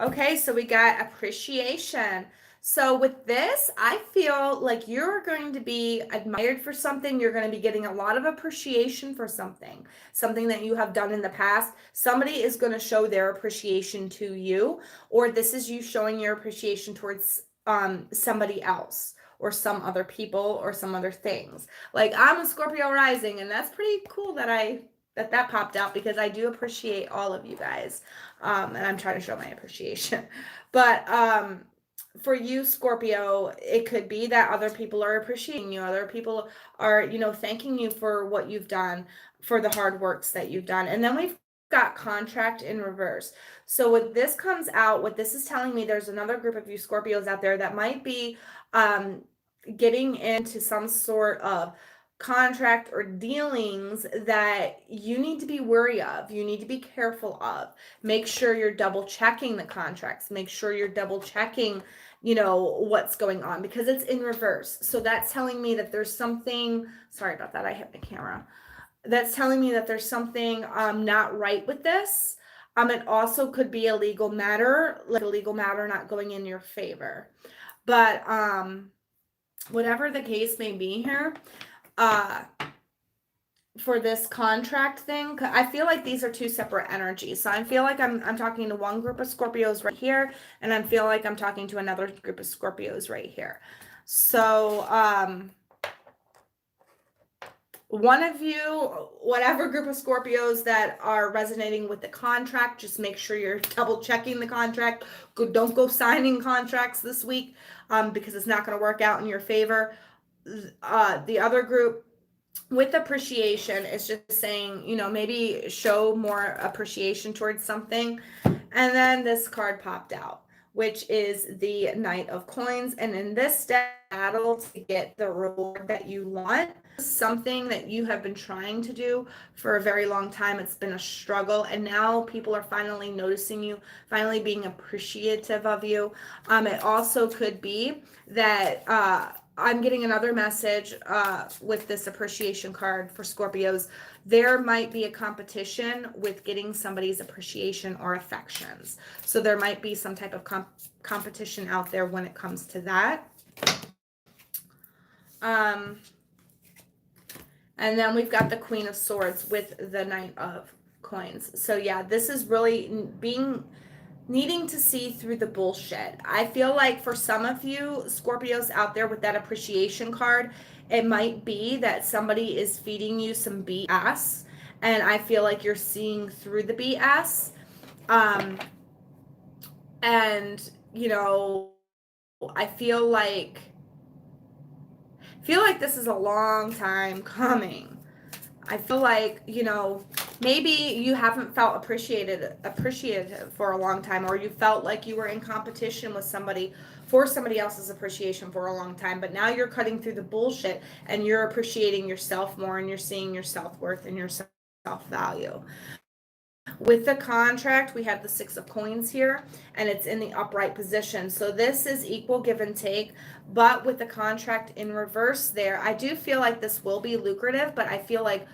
Okay, so we got appreciation. So with this, I feel like you're going to be admired for something. You're going to be getting a lot of appreciation for something that you have done in the past. Somebody is going to show their appreciation to you, or this is you showing your appreciation towards somebody else or some other people or some other things. Like I'm a Scorpio rising, and that's pretty cool that that popped out because I do appreciate all of you guys. And I'm trying to show my appreciation. But for you, Scorpio, it could be that other people are appreciating you. Other people are, thanking you for what you've done, for the hard works that you've done. And then we've got contract in reverse. So what this comes out, what this is telling me, there's another group of you Scorpios out there that might be getting into some sort of contract or dealings that you need to be wary of, you need to be careful of. Make sure you're double checking the contracts, make sure you're double checking what's going on, because it's in reverse. So that's telling me that there's something, sorry about that, I hit the camera, that's telling me that there's something not right with this. It also could be a legal matter, like a legal matter not going in your favor. But whatever the case may be here, uh, for this contract thing, I feel like these are two separate energies. So I feel like I'm talking to one group of Scorpios right here, and I feel like I'm talking to another group of Scorpios right here. So one of you, whatever group of Scorpios that are resonating with the contract, just make sure you're double checking the contract. Don't go signing contracts this week, because it's not going to work out in your favor. The other group with appreciation is just saying, maybe show more appreciation towards something. And then this card popped out, which is the Knight of Coins. And in this battle to get the reward that you want, something that you have been trying to do for a very long time. It's been a struggle, and now people are finally noticing you, finally being appreciative of you. It also could be that I'm getting another message with this appreciation card for Scorpios. There might be a competition with getting somebody's appreciation or affections. So there might be some type of competition out there when it comes to that. And then we've got the Queen of Swords with the Knight of Coins. So yeah, this is really needing to see through the bullshit. I feel like for some of you Scorpios out there with that appreciation card, it might be that somebody is feeding you some BS, and I feel like you're seeing through the BS. And I feel like this is a long time coming. I feel like, maybe you haven't felt appreciative for a long time, or you felt like you were in competition with somebody for somebody else's appreciation for a long time, but now you're cutting through the bullshit and you're appreciating yourself more, and you're seeing your self-worth and your self-value. With the contract, we have the Six of Coins here, and it's in the upright position. So this is equal give and take, but with the contract in reverse there, I do feel like this will be lucrative, but I feel like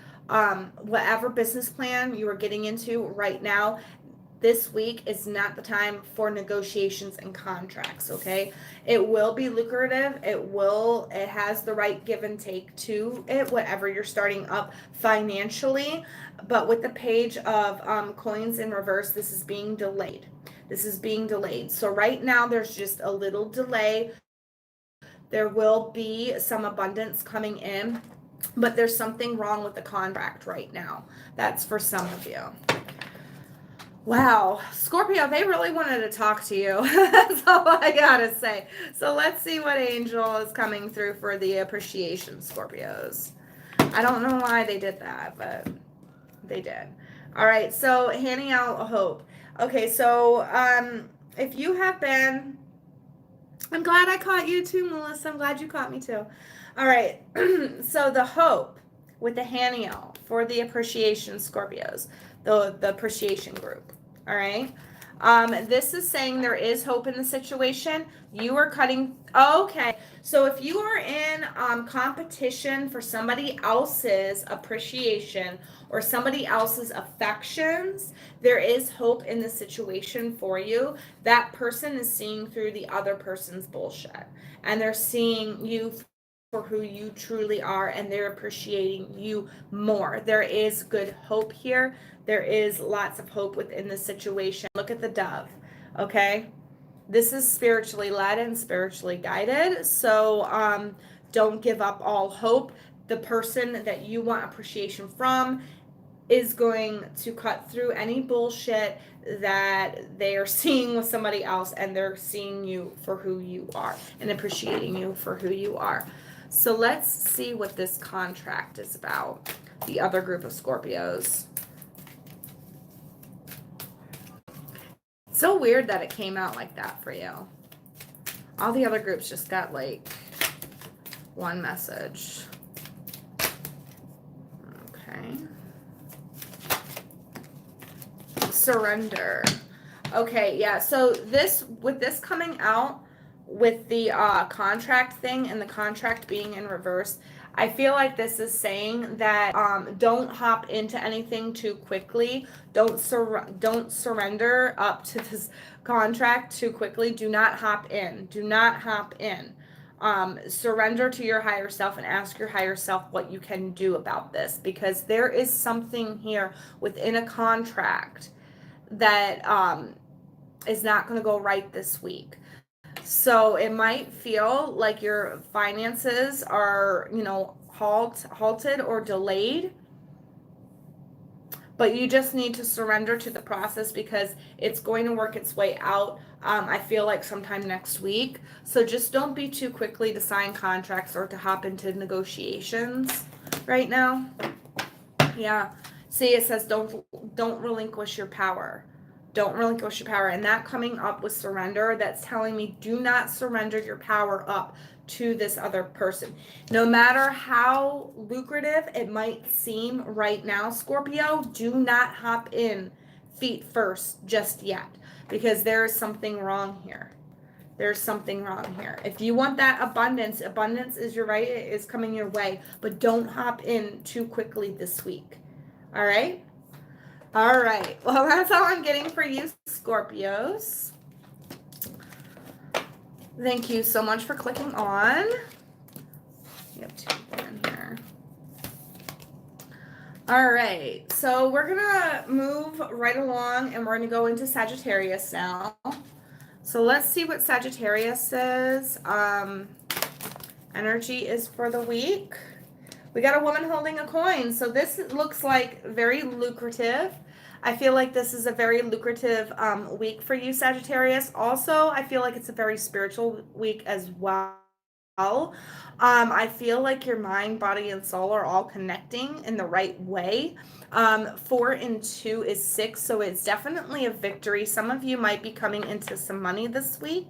whatever business plan you are getting into right now, this week is not the time for negotiations and contracts, okay? It will be lucrative. It has the right give and take to it, whatever you're starting up financially. But with the Page of Coins in reverse, this is being delayed. So right now, there's just a little delay. There will be some abundance coming in, but there's something wrong with the contract right now. That's for some of you. Wow, Scorpio, they really wanted to talk to you. That's all I gotta say. So let's see what angel is coming through for the appreciation, Scorpios. I don't know why they did that, but they did. All right, so handing out a hope. Okay, so if you have been, I'm glad I caught you too, Melissa. I'm glad you caught me too. All right, so the hope with the handing out for the appreciation, Scorpios, the appreciation group. All right. This is saying there is hope in the situation. You are cutting. Okay. So if you are in competition for somebody else's appreciation or somebody else's affections, there is hope in the situation for you. That person is seeing through the other person's bullshit, and they're seeing you for who you truly are, and they're appreciating you more. There is good hope here. There is lots of hope within the situation. Look at the dove, okay? This is spiritually led and spiritually guided, so don't give up all hope. The person that you want appreciation from is going to cut through any bullshit that they are seeing with somebody else, and they're seeing you for who you are and appreciating you for who you are. So let's see what this contract is about. The other group of Scorpios. It's so weird that it came out like that for you. All the other groups just got like one message. Okay. Surrender. Okay, yeah. So with this coming out, with the contract thing and the contract being in reverse, I feel like this is saying that don't hop into anything too quickly. Don't surrender up to this contract too quickly. Do not hop in. Do not hop in. Surrender to your higher self and ask your higher self what you can do about this, because there is something here within a contract that is not going to go right this week. So it might feel like your finances are, halted or delayed, but you just need to surrender to the process because it's going to work its way out. I feel like sometime next week. So just don't be too quickly to sign contracts or to hop into negotiations right now. Yeah. See, it says don't relinquish your power. Don't relinquish your power. And that coming up with surrender, that's telling me do not surrender your power up to this other person. No matter how lucrative it might seem right now, Scorpio, do not hop in feet first just yet, because there is something wrong here. There's something wrong here. If you want that abundance is your right, it is coming your way, but don't hop in too quickly this week. All right? All right. Well, that's all I'm getting for you, Scorpios. Thank you so much for clicking on. We have 2 people in here. All right. So we're going to move right along and we're going to go into Sagittarius now. So let's see what Sagittarius says. Energy is for the week. We got a woman holding a coin. So this looks like very lucrative. I feel like this is a very lucrative week for you, Sagittarius. Also, I feel like it's a very spiritual week as well. I feel like your mind, body, and soul are all connecting in the right way. 4 and 2 is 6, so it's definitely a victory. Some of you might be coming into some money this week.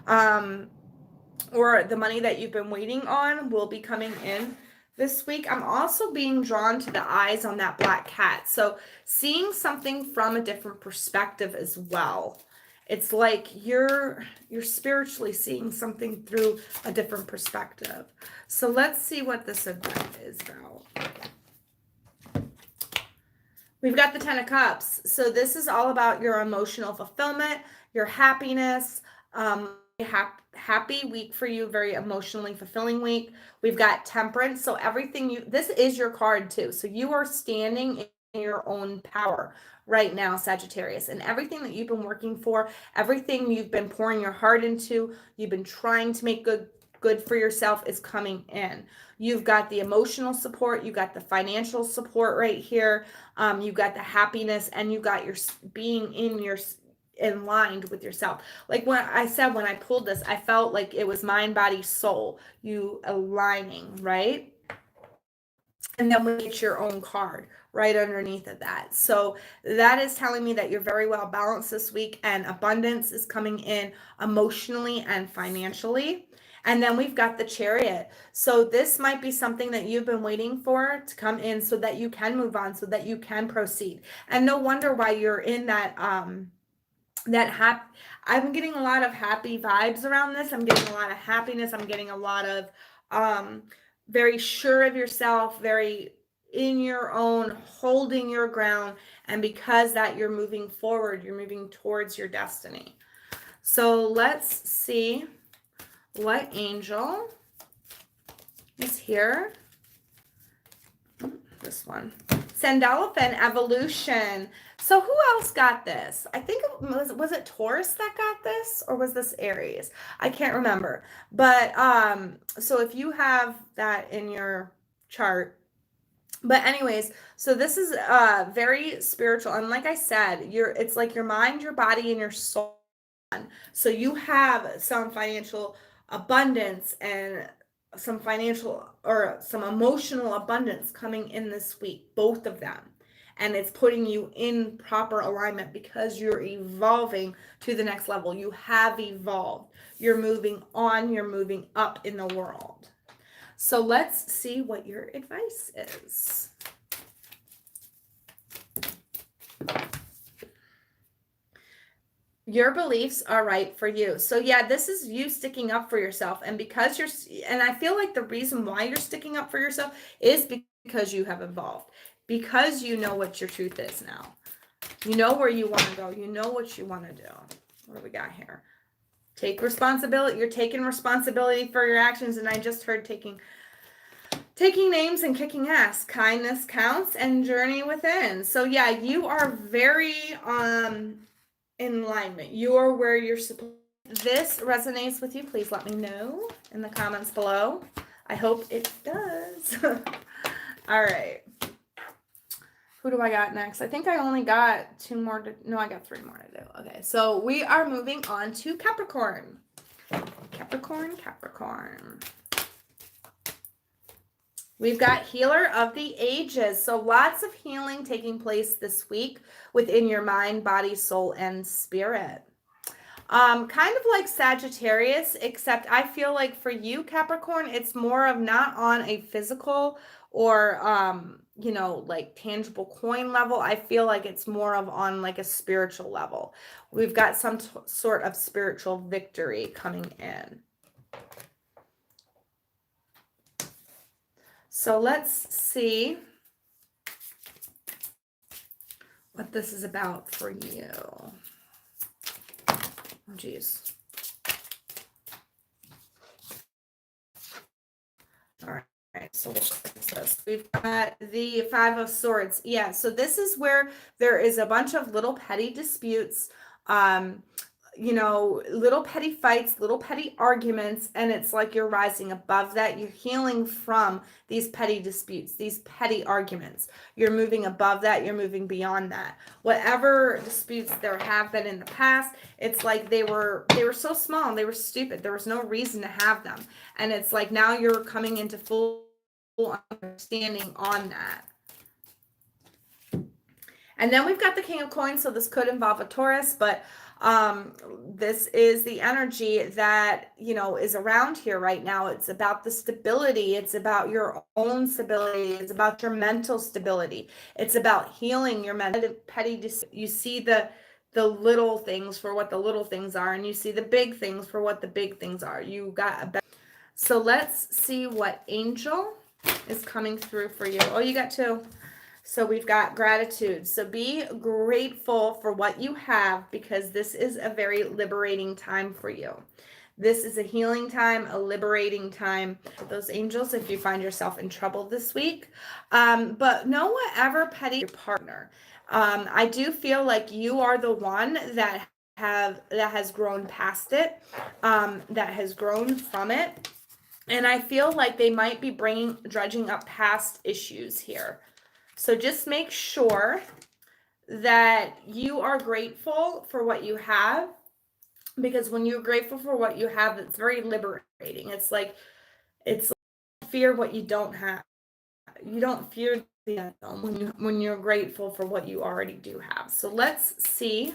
Or the money that you've been waiting on will be coming in this week. I'm also being drawn to the eyes on that black cat. So seeing something from a different perspective as well. It's like you're spiritually seeing something through a different perspective. So let's see what this event is about. We've got the 10 of Cups. So this is all about your emotional fulfillment, your happiness, happy week for you, very emotionally fulfilling week. We've got Temperance. So everything this is your card too. So you are standing in your own power right now, Sagittarius, and everything that you've been working for, everything you've been pouring your heart into, you've been trying to make good for yourself is coming in. You've got the emotional support, you got the financial support right here, you got the happiness, and you got your being in line with yourself. Like when I pulled this, I felt like it was mind, body, soul, you aligning, right? And then we get your own card right underneath of that. So that is telling me that you're very well balanced this week, and abundance is coming in emotionally and financially. And then we've got the Chariot. So this might be something that you've been waiting for to come in so that you can move on, so that you can proceed. And no wonder why you're in that I'm getting a lot of happy vibes around this. I'm getting a lot of happiness. I'm getting a lot of very sure of yourself, very in your own, holding your ground. And because that, you're moving forward, you're moving towards your destiny. So let's see what angel is here. This one. Sandalphon Evolution. So who else got this? I think was it Taurus that got this, or was this Aries? I can't remember. But so if you have that in your chart. But anyways, so this is very spiritual, and like I said, it's like your mind, your body, and your soul. So you have some financial abundance and some financial or some emotional abundance coming in this week, both of them. And it's putting you in proper alignment because you're evolving to the next level. You have evolved. You're moving on. You're moving up in the world. So let's see what your advice is. Your beliefs are right for you. So yeah, this is you sticking up for yourself. And because and I feel like the reason why you're sticking up for yourself is because you have evolved, because you know what your truth is now. You know where you want to go. You know what you want to do. What do we got here? Take responsibility. You're taking responsibility for your actions. And I just heard taking names and kicking ass. Kindness counts and journey within. So yeah, you are very in alignment. You're where you're supposed. This resonates with you, please let me know in the comments below. I hope it does. All right. Who do I got next? I think I only got 2 more to, no, I got 3 more to do. Okay, so we are moving on to Capricorn. Capricorn. We've got Healer of the Ages. So lots of healing taking place this week within your mind, body, soul, and spirit. Kind of like Sagittarius, except I feel like for you, Capricorn, it's more of not on a physical or, like tangible coin level. I feel like it's more of on like a spiritual level. We've got some sort of spiritual victory coming in. So let's see what this is about for you. Oh, geez. All right, so what is this? We've got the 5 of Swords. Yeah, so this is where there is a bunch of little petty disputes, little petty fights, little petty arguments, and it's like you're rising above that. You're healing from these petty disputes, these petty arguments. You're moving above that. You're moving beyond that. Whatever disputes there have been in the past, it's like they were so small and they were stupid. There was no reason to have them. And it's like now you're coming into full understanding on that. And then we've got the King of Coins, so this could involve a Taurus, but this is the energy that, is around here right now. It's about the stability. It's about your own stability. It's about your mental stability. It's about healing your petty. You see the little things for what the little things are, and you see the big things for what the big things are. You got so let's see what angel is coming through for you. Oh, you got 2. So we've got gratitude. So be grateful for what you have, because this is a very liberating time for you. This is a healing time, a liberating time. Those angels, if you find yourself in trouble this week. But know whatever petty your partner. I do feel like you are the one that has grown past it, that has grown from it. And I feel like they might be dredging up past issues here. So just make sure that you are grateful for what you have, because when you're grateful for what you have, it's very liberating. It's like fear what you don't have. You don't fear the unknown when you're grateful for what you already do have. So let's see.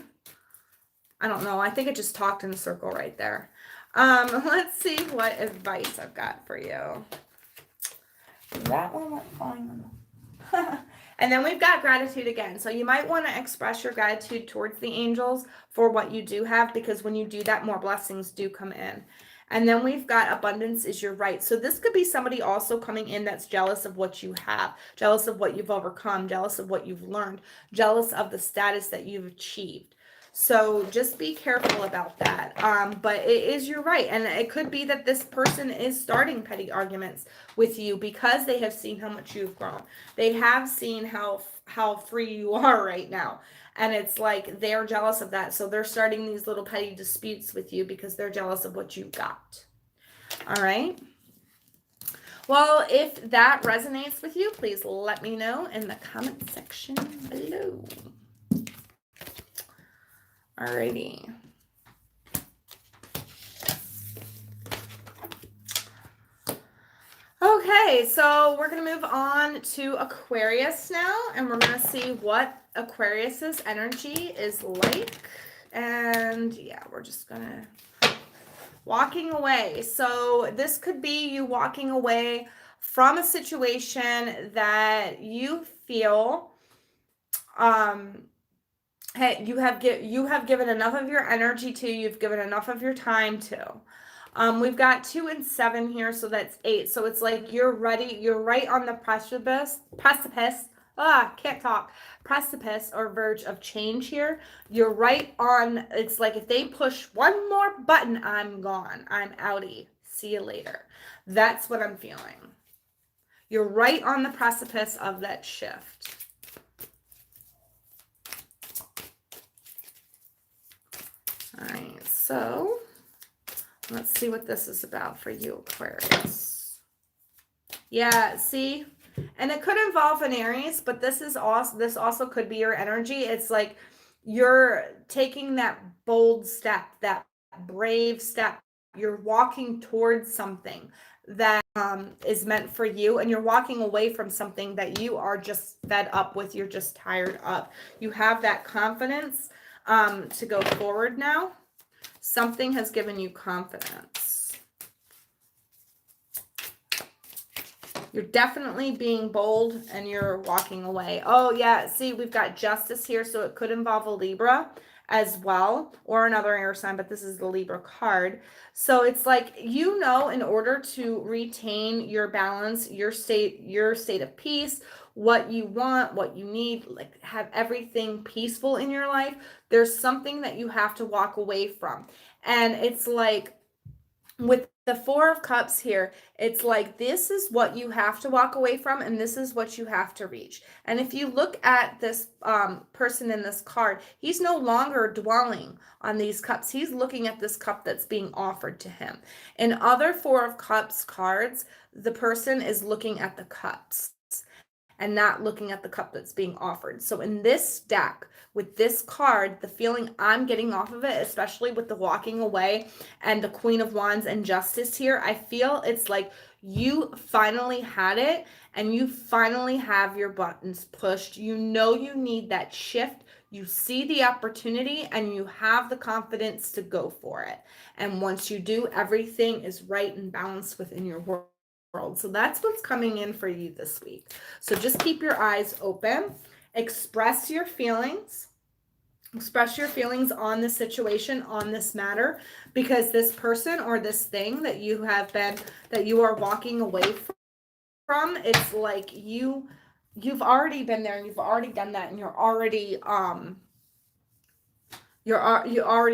I don't know. I think I just talked in a circle right there. Let's see what advice I've got for you. That one went fine. And then we've got gratitude again. So you might want to express your gratitude towards the angels for what you do have, because when you do that, more blessings do come in. And then we've got abundance is your right. So this could be somebody also coming in that's jealous of what you have, jealous of what you've overcome, jealous of what you've learned, jealous of the status that you've achieved. So just be careful about that. But it is your right. And it could be that this person is starting petty arguments with you because they have seen how much you've grown. They have seen how free you are right now. And it's like they're jealous of that. So they're starting these little petty disputes with you because they're jealous of what you got. All right. Well, if that resonates with you, please let me know in the comment section below. Alrighty. Okay, so we're going to move on to Aquarius now, and we're going to see what Aquarius's energy is like. And yeah, we're just going to walking away. So this could be you walking away from a situation that you feel Hey, you have given enough of your energy to, you've given enough of your time to. We've got 2 and 7 here, so that's 8. So it's like you're ready, you're right on the precipice. Can't talk. Precipice or verge of change here. You're right on, it's like if they push one more button, I'm gone. I'm outie. See you later. That's what I'm feeling. You're right on the precipice of that shift. All right, so let's see what this is about for you, Aquarius. Yeah, see? And it could involve an Aries, but this also could be your energy. It's like you're taking that bold step, that brave step. You're walking towards something that is meant for you, and you're walking away from something that you are just fed up with, you're just tired of. You have that confidence to go forward now. Something has given you confidence. You're definitely being bold and you're walking away. Oh, yeah. See, we've got justice here, so it could involve a Libra as well, or another air sign, but this is the Libra card. So it's like, you know, in order to retain your balance, your state of peace, what you want, what you need, like have everything peaceful in your life, there's something that you have to walk away from. And it's like, with the 4 of Cups here, it's like this is what you have to walk away from, and this is what you have to reach. And if you look at this person in this card, he's no longer dwelling on these cups. He's looking at this cup that's being offered to him. In other 4 of Cups cards, the person is looking at the cups and not looking at the cup that's being offered. So in this deck, with this card, the feeling I'm getting off of it, especially with the walking away and the Queen of Wands and Justice here, I feel it's like you finally had it and you finally have your buttons pushed. You know you need that shift. You see the opportunity and you have the confidence to go for it. And once you do, everything is right and balanced within your world. So that's what's coming in for you this week. So just keep your eyes open. Express your feelings. Express your feelings on the situation, on this matter, because this person or this thing that you are walking away from, it's like you've already been there and you've already done that, and you already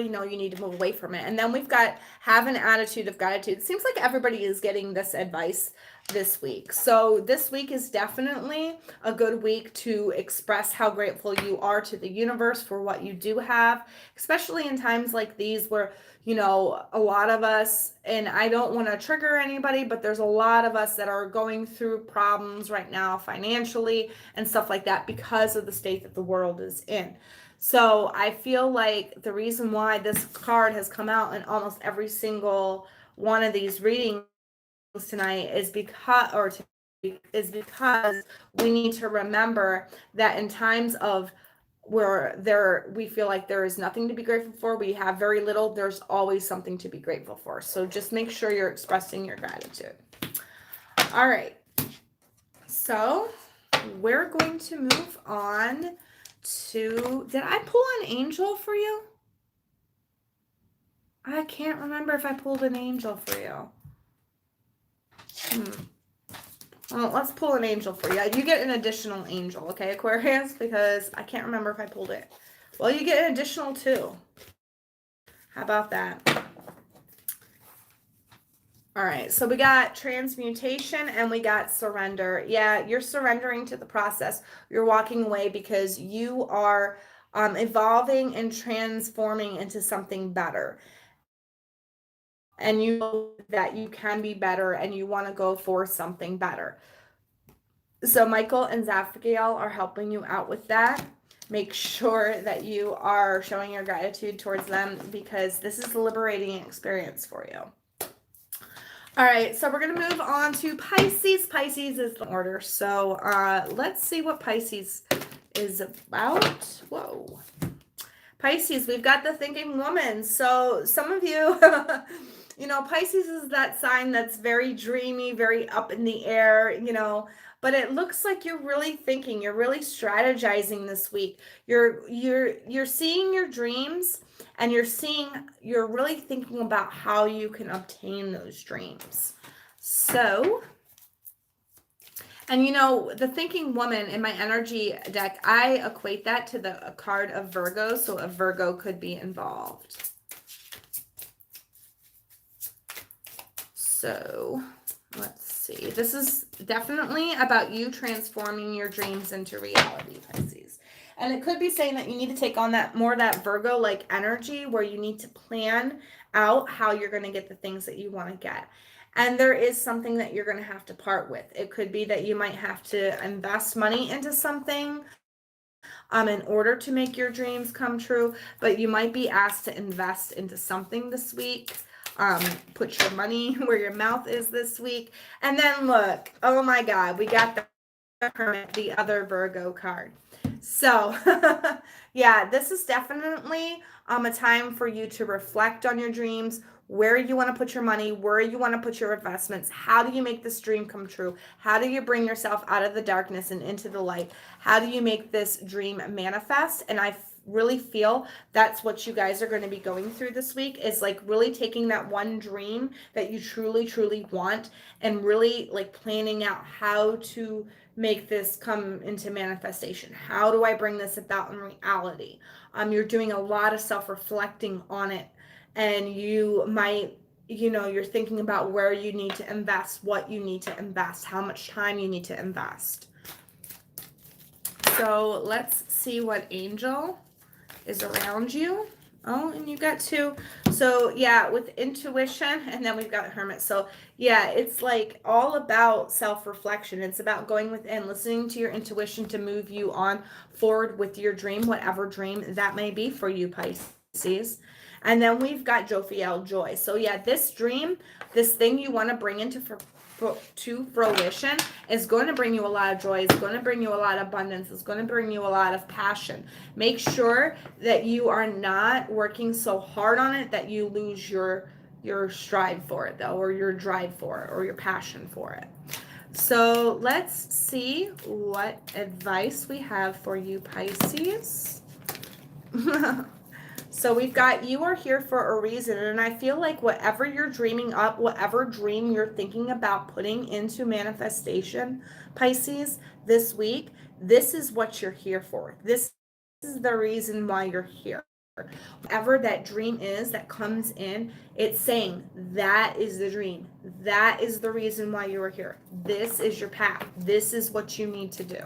know you need to move away from it. And then we've got have an attitude of gratitude. It seems like everybody is getting this advice this week. So this week is definitely a good week to express how grateful you are to the universe for what you do have, especially in times like these where, you know, a lot of us, and I don't want to trigger anybody, but there's a lot of us that are going through problems right now financially and stuff like that because of the state that the world is in. So I feel like the reason why this card has come out in almost every single one of these readings tonight is because we need to remember that in times of where we feel like there is nothing to be grateful for, we have very little, there's always something to be grateful for. So just make sure you're expressing your gratitude. All right. So we're going to move on to, did I pull an angel for you? I can't remember if I pulled an angel for you. Well, let's pull an angel for you. You get an additional angel, okay, Aquarius? Because I can't remember if I pulled it. Well, you get an additional 2. How about that? All right, so we got transmutation and we got surrender. Yeah, you're surrendering to the process. You're walking away because you are evolving and transforming into something better. And you know that you can be better and you want to go for something better. So Michael and Zaphiel are helping you out with that. Make sure that you are showing your gratitude towards them because this is a liberating experience for you. All right, so we're going to move on to Pisces. Pisces is the order. So let's see what Pisces is about. Whoa. Pisces, we've got the thinking woman. So some of you, you know, Pisces is that sign that's very dreamy, very up in the air, you know, but it looks like you're really thinking, you're really strategizing this week. You're seeing your dreams, and you're really thinking about how you can obtain those dreams. So, and the thinking woman in my energy deck, I equate that to a card of Virgo, so a Virgo could be involved. So let's see. This is definitely about you transforming your dreams into reality, Pisces. And it could be saying that you need to take on that more that Virgo like energy, where you need to plan out how you're going to get the things that you want to get. And there is something that you're going to have to part with. It could be that you might have to invest money into something in order to make your dreams come true, but you might be asked to invest into something this week. Put your money where your mouth is this week. And then look, oh my God, we got the Hermit, the other Virgo card. So yeah, this is definitely a time for you to reflect on your dreams, where you want to put your money, where you want to put your investments. How do you make this dream come true? How do you bring yourself out of the darkness and into the light? How do you make this dream manifest? And I really feel that's what you guys are going to be going through this week, is like really taking that one dream that you truly want and really like planning out how to make this come into manifestation. How do I bring this about in reality? You're doing a lot of self-reflecting on it, and you might, you're thinking about where you need to invest, what you need to invest, how much time you need to invest. So let's see what angel is around you. Oh, and you got two. So yeah, with intuition, and then we've got Hermit. So yeah, it's like all about self-reflection. It's about going within, listening to your intuition to move you on forward with your dream, whatever dream that may be for you, Pisces. And then we've got Jophiel, joy. So yeah, this dream, this thing you want to bring into to fruition is going to bring you a lot of joy. It's going to bring you a lot of abundance. It's going to bring you a lot of passion. Make sure that you are not working so hard on it that you lose your stride for it, though, or your drive for it, or your passion for it. So let's see what advice we have for you, Pisces. So we've got, you are here for a reason. And I feel like whatever you're dreaming up, whatever dream you're thinking about putting into manifestation, Pisces, this week, this is what you're here for. This is the reason why you're here. Whatever that dream is that comes in, it's saying that is the dream. That is the reason why you are here. This is your path. This is what you need to do.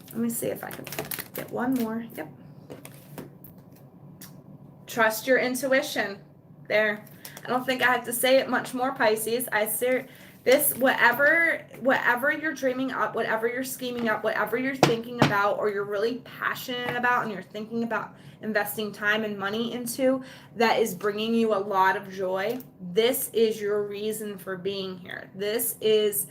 Let me see if I can get one more. Yep. Trust your intuition. There. I don't think I have to say it much more, Pisces. I say this, whatever you're dreaming up, whatever you're scheming up, whatever you're thinking about, or you're really passionate about, and you're thinking about investing time and money into, that is bringing you a lot of joy. This is your reason for being here. This is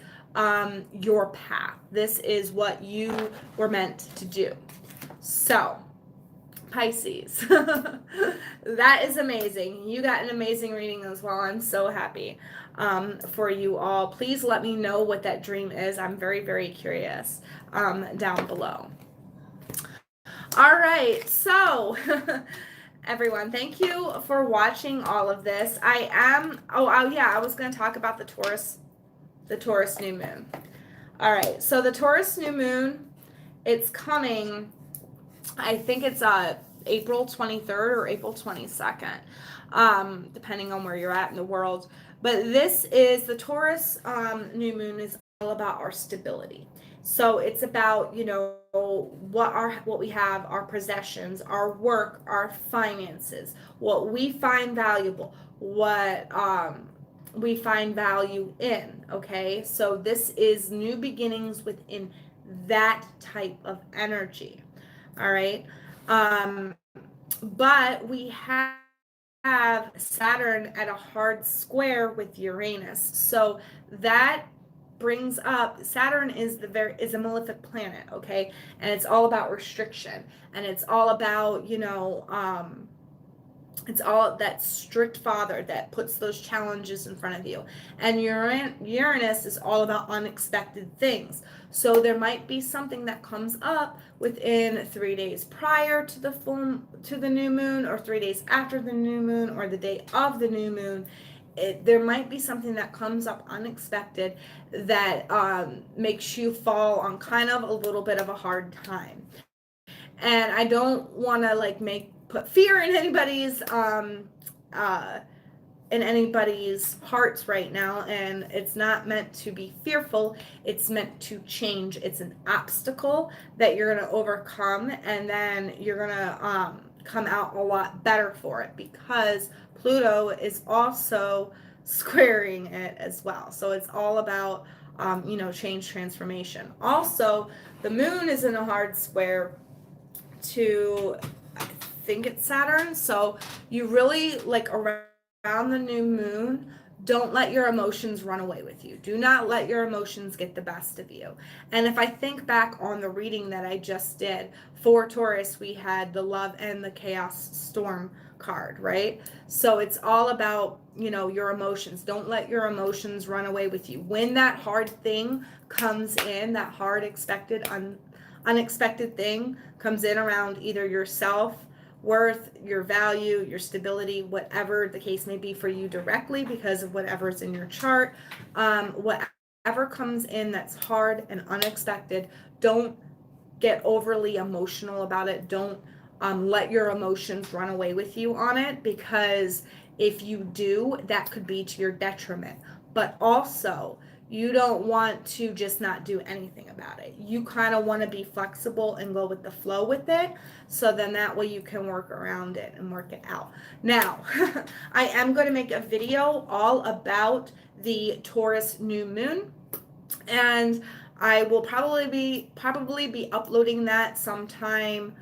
your path. This is what you were meant to do. So, Pisces, that is amazing. You got an amazing reading as well. I'm so happy for you all. Please let me know what that dream is. I'm very, very curious down below. All right, so everyone, thank you for watching all of this. I was going to talk about the Taurus New Moon. All right, so the Taurus New Moon, it's coming, I think it's April 23rd or April 22nd, depending on where you're at in the world. But this is, the Taurus New Moon is all about our stability. So it's about, what we have, our possessions, our work, our finances, what we find valuable, what we find value in, okay? So this is new beginnings within that type of energy. All right. But we have Saturn at a hard square with Uranus. So that brings up, Saturn is a malefic planet, okay? And it's all about restriction, and it's all about, It's all that strict father that puts those challenges in front of you. And Uranus is all about unexpected things. So there might be something that comes up within 3 days prior to the new moon, or 3 days after the new moon, or the day of the new moon. There might be something that comes up unexpected that makes you fall on kind of a little bit of a hard time. And I don't want to like put fear uh in anybody's hearts right now, and it's not meant to be fearful. It's meant to change. It's an obstacle that you're going to overcome, and then you're going to come out a lot better for it, because Pluto is also squaring it as well. So it's all about change, transformation. Also, the moon is in a hard square to, I think it's Saturn. So you really, like, around the new moon, don't let your emotions run away with you. Do not let your emotions get the best of you. And if I think back on the reading that I just did for Taurus, we had the love and the chaos storm card, right? So it's all about, your emotions. Don't let your emotions run away with you. When that hard thing comes in, that hard unexpected thing comes in around either your self-worth, your value, your stability, whatever the case may be for you directly because of whatever's in your chart, whatever comes in that's hard and unexpected, don't get overly emotional about it. Don't let your emotions run away with you on it, because if you do, that could be to your detriment. But also, you don't want to just not do anything about it. You kind of want to be flexible and go with the flow with it. So then that way you can work around it and work it out. Now, I am going to make a video all about the Taurus new moon, and I will probably be uploading that sometime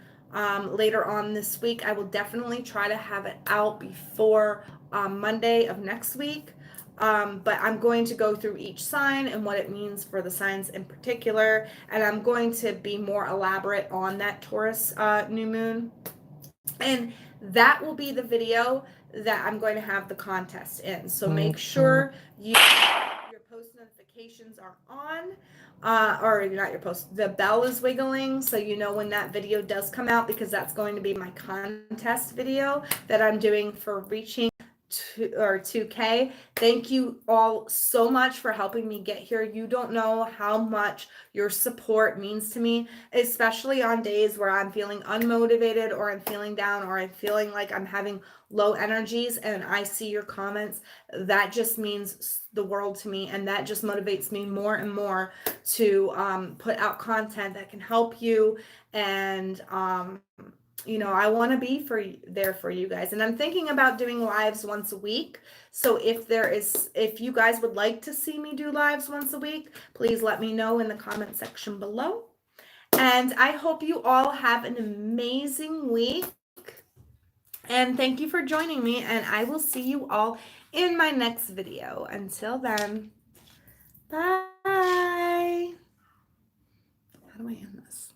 later on this week. I will definitely try to have it out before Monday of next week. But I'm going to go through each sign and what it means for the signs in particular, and I'm going to be more elaborate on that Taurus new moon. And that will be the video that I'm going to have the contest in. So make sure your post notifications are on, or not your post, the bell is wiggling so you know when that video does come out, because that's going to be my contest video that I'm doing for reaching 2K. Thank you all so much for helping me get here. You don't know how much your support means to me, especially on days where I'm feeling unmotivated, or I'm feeling down, or I'm feeling like I'm having low energies, and I see your comments. That just means the world to me, and that just motivates me more and more to put out content that can help you. And I want to be there for you guys. And I'm thinking about doing lives once a week. So if you guys would like to see me do lives once a week, please let me know in the comment section below. And I hope you all have an amazing week. And thank you for joining me. And I will see you all in my next video. Until then, bye. How do I end this?